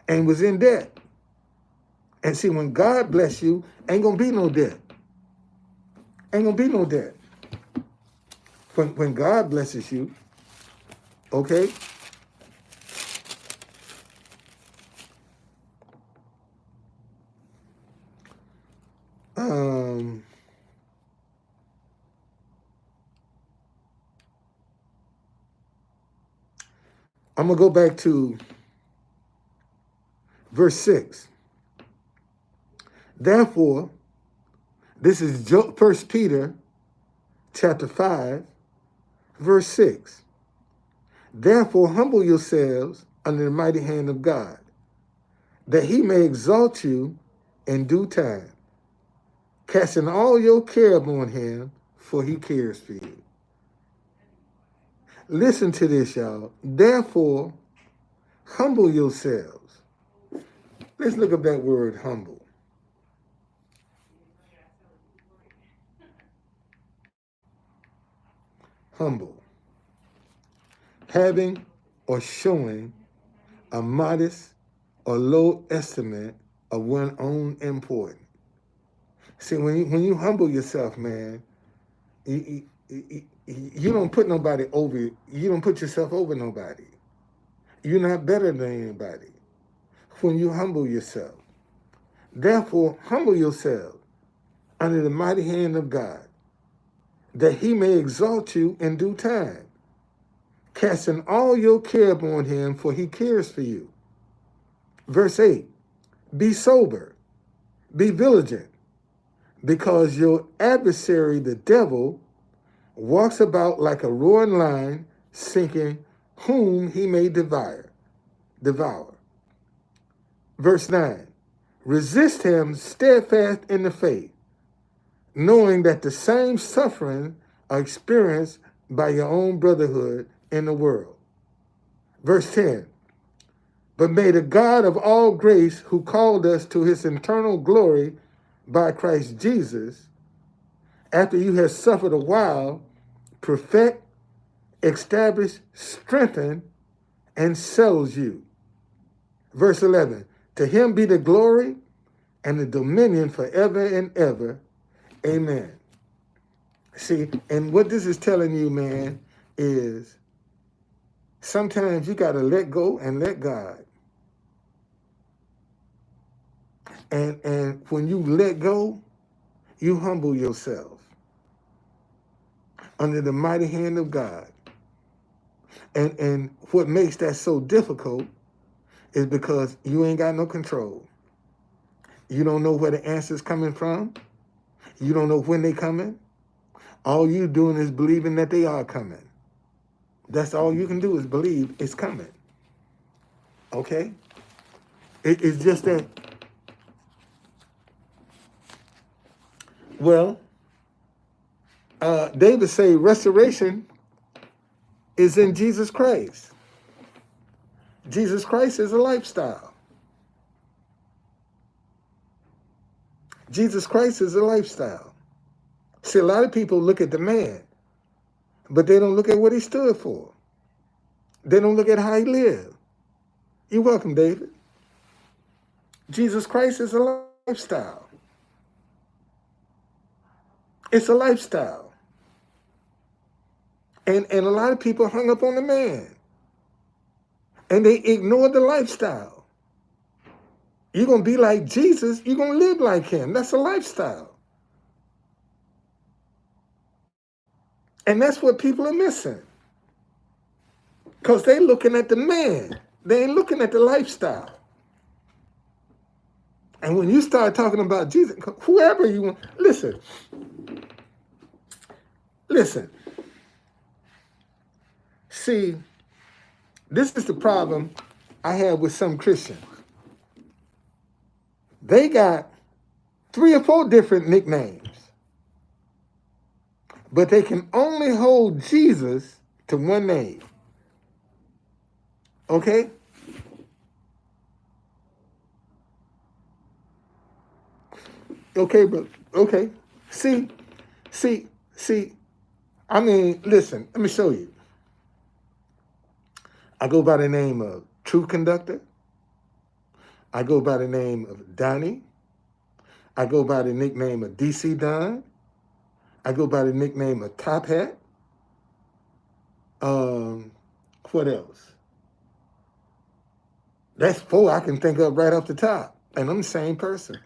And was in debt. And see, when God bless you, ain't gonna be no debt. Ain't gonna be no debt. When God blesses you, okay? I'm gonna go back to verse 6. Therefore, this is 1 Peter chapter 5, verse 6. Therefore, humble yourselves under the mighty hand of God, that he may exalt you in due time, casting all your care upon him, for he cares for you. Listen to this, y'all. Therefore, humble yourselves. Let's look up that word humble. Humble. Having or showing a modest or low estimate of one's own importance. See, when you humble yourself, man, you don't put nobody over. You don't put yourself over nobody. You're not better than anybody when you humble yourself. Therefore, humble yourself under the mighty hand of God, that he may exalt you in due time, casting all your care upon him, for he cares for you. Verse 8, be sober, be vigilant, because your adversary, the devil, walks about like a roaring lion, seeking whom he may devour. Verse 9, resist him steadfast in the faith, knowing that the same suffering are experienced by your own brotherhood in the world. Verse 10, but may the God of all grace, who called us to his eternal glory by Christ Jesus, after you have suffered a while, perfect, establish, strengthen, and settles you. Verse 11, to him be the glory and the dominion forever and ever. Amen. See, and what this is telling you, man, is sometimes you got to let go and let God. And when you let go, you humble yourself under the mighty hand of God. And what makes that so difficult is because you ain't got no control. You don't know where the answer's coming from. You don't know when they coming. All you doing is believing that they are coming. That's all you can do is believe it's coming. Okay? It's just that, well, David say restoration is in Jesus Christ. Jesus Christ is a lifestyle. Jesus Christ is a lifestyle. See, a lot of people look at the man, but they don't look at what he stood for. They don't look at how he lived. You're welcome, David. Jesus Christ is a lifestyle. It's a lifestyle. And a lot of people hung up on the man. And they ignore the lifestyle. You're going to be like Jesus. You're going to live like him. That's a lifestyle. And that's what people are missing. Because they're looking at the man. They ain't looking at the lifestyle. And when you start talking about Jesus, whoever you want, listen. See, this is the problem I have with some Christians. They got 3 or 4 different nicknames, but they can only hold Jesus to one name. Okay? Okay, bro. Okay. See, I mean, listen, let me show you. I go by the name of Truth Conductor. I go by the name of Donnie. I go by the nickname of DC Don. I go by the nickname of Top Hat. What else? That's 4 I can think of right off the top. And I'm the same person.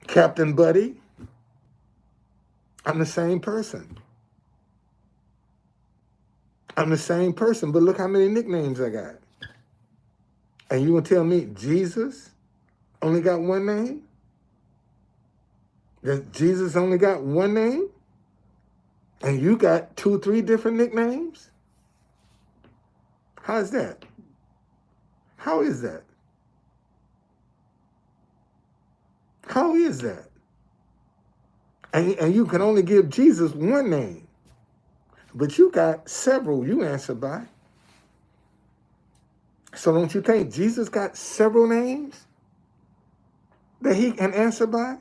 Captain Buddy. I'm the same person. I'm the same person, but look how many nicknames I got. And you gonna tell me Jesus only got one name? That Jesus only got one name? And you got 2, 3 different nicknames? How's that? How is that? How is that? And you can only give Jesus one name, but you got several you answer by. So don't you think Jesus got several names that he can answer by?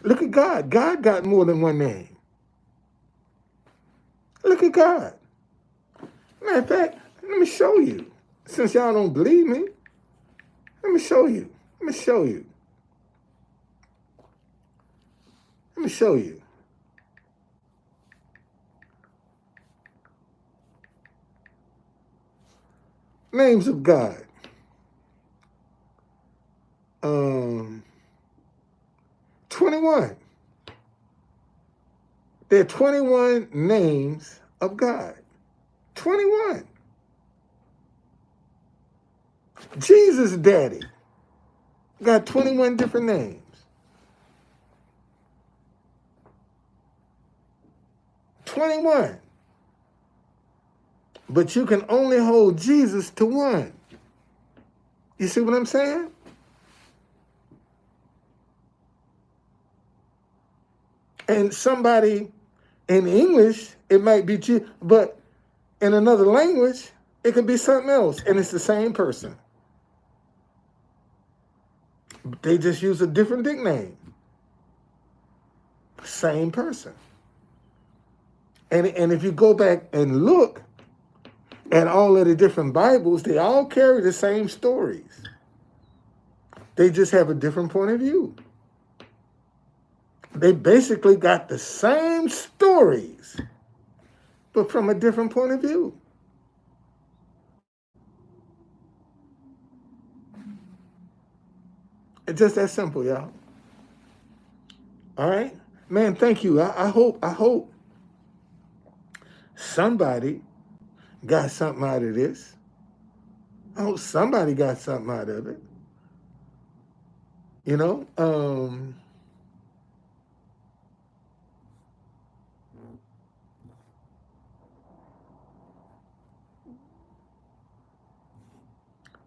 Look at God. God got more than one name. Look at God. Matter of fact, let me show you. Since y'all don't believe me, let me show you. Let me show you. Let me show you. Names of God. 21. There are 21 names of God. 21. Jesus' daddy got 21 different names. 21. But you can only hold Jesus to one. You see what I'm saying? And somebody in English, it might be Jesus, but in another language, it could be something else, and it's the same person. They just use a different nickname. Same person. And if you go back and look at all of the different Bibles, they all carry the same stories. They just have a different point of view. They basically got the same stories, but from a different point of view. It's just that simple, y'all. All right? Man, thank you. I hope somebody got something out of this. I hope somebody got something out of it. You know?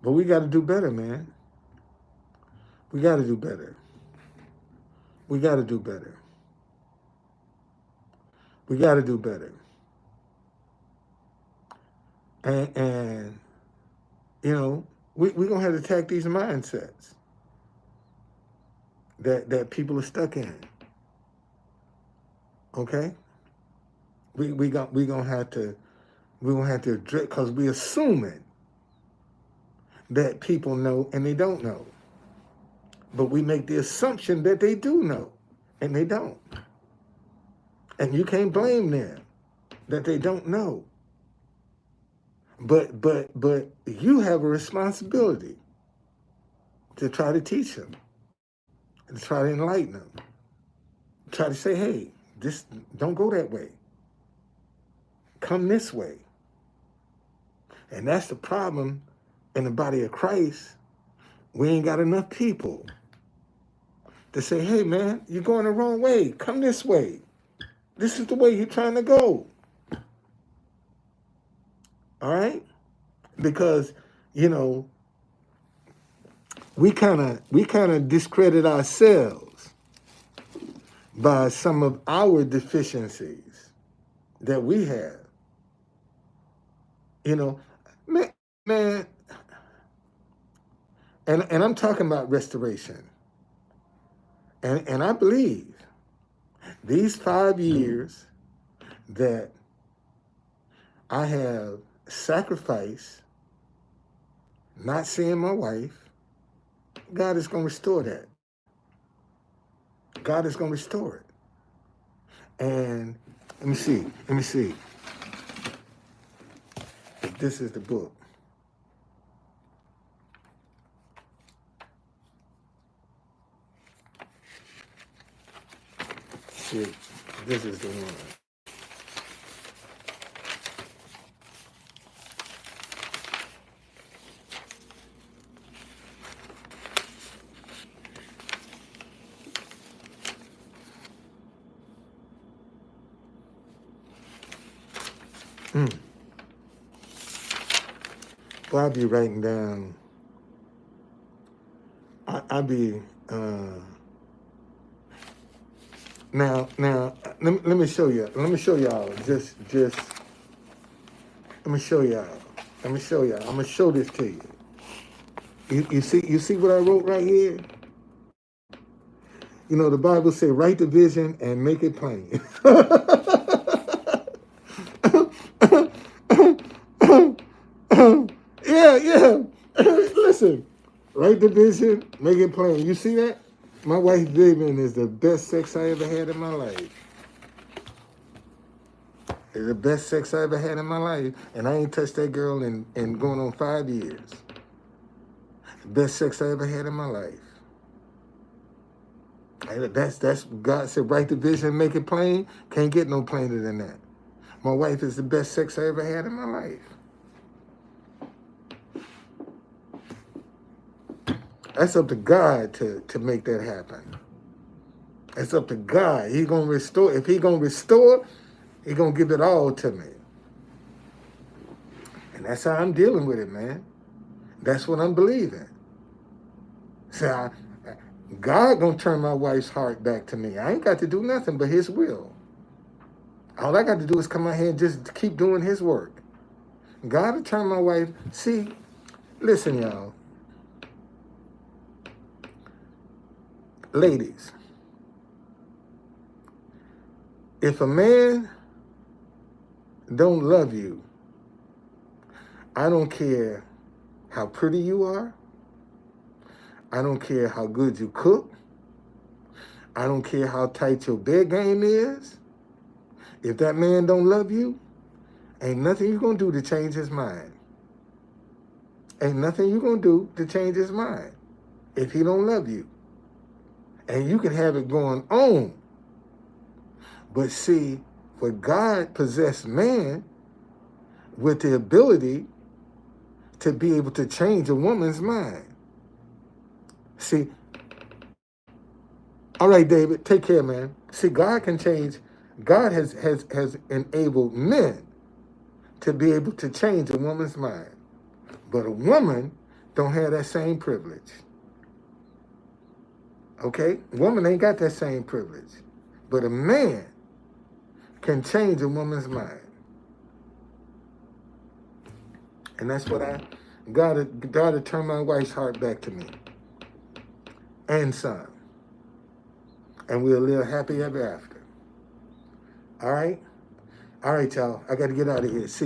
But we got to do better, man. We got to do better. We got to do better. We got to do better. And you know, we're going to have to attack these mindsets that people are stuck in. Okay? We're going to have to address, because we're assuming that people know and they don't know. But we make the assumption that they do know, and they don't. And you can't blame them that they don't know. But you have a responsibility to try to teach them. and try to enlighten them. Try to say, hey, this don't go that way. Come this way. And that's the problem in the body of Christ. We ain't got enough people to say, hey, man, you're going the wrong way. Come this way. This is the way you're trying to go. All right? Because, you know, we kind of discredit ourselves by some of our deficiencies that we have. You know, man, and I'm talking about restoration. And I believe these 5 years that I have sacrificed not seeing my wife, God is going to restore that. God is going to restore it. And let me see. If this is the book. See, this is the one. Well, I'll be writing down. I'll be now. Let me show you. Let me show y'all. Just. Let me show y'all. I'm gonna show this to you. You see what I wrote right here? You know, the Bible say, write the vision and make it plain. Yeah. Listen, write the vision, make it plain. You see that? My wife Vivian is the best sex I ever had in my life. It's the best sex I ever had in my life. And I ain't touched that girl in going on 5 years. The best sex I ever had in my life. And that's God said, write the vision, make it plain. Can't get no plainer than that. My wife is the best sex I ever had in my life. That's up to God to make that happen. It's up to God. He's going to restore. If he's going to restore, he's going to give it all to me. And that's how I'm dealing with it, man. That's what I'm believing. So God going to turn my wife's heart back to me. I ain't got to do nothing but his will. All I got to do is come out here and just keep doing his work. God will turn my wife. See, listen, y'all. Ladies, if a man don't love you, I don't care how pretty you are. I don't care how good you cook. I don't care how tight your bed game is. If that man don't love you, ain't nothing you gonna do to change his mind. Ain't nothing you gonna do to change his mind if he don't love you. And you can have it going on. But see, for God possessed man with the ability to be able to change a woman's mind. See, all right, David, take care, man. See, God can change. God has enabled men to be able to change a woman's mind. But a woman don't have that same privilege. Okay? A woman ain't got that same privilege. But a man can change a woman's mind. And that's what God to turn my wife's heart back to me. And son. And we'll live happy ever after. All right? All right, y'all. I got to get out of here. See you later.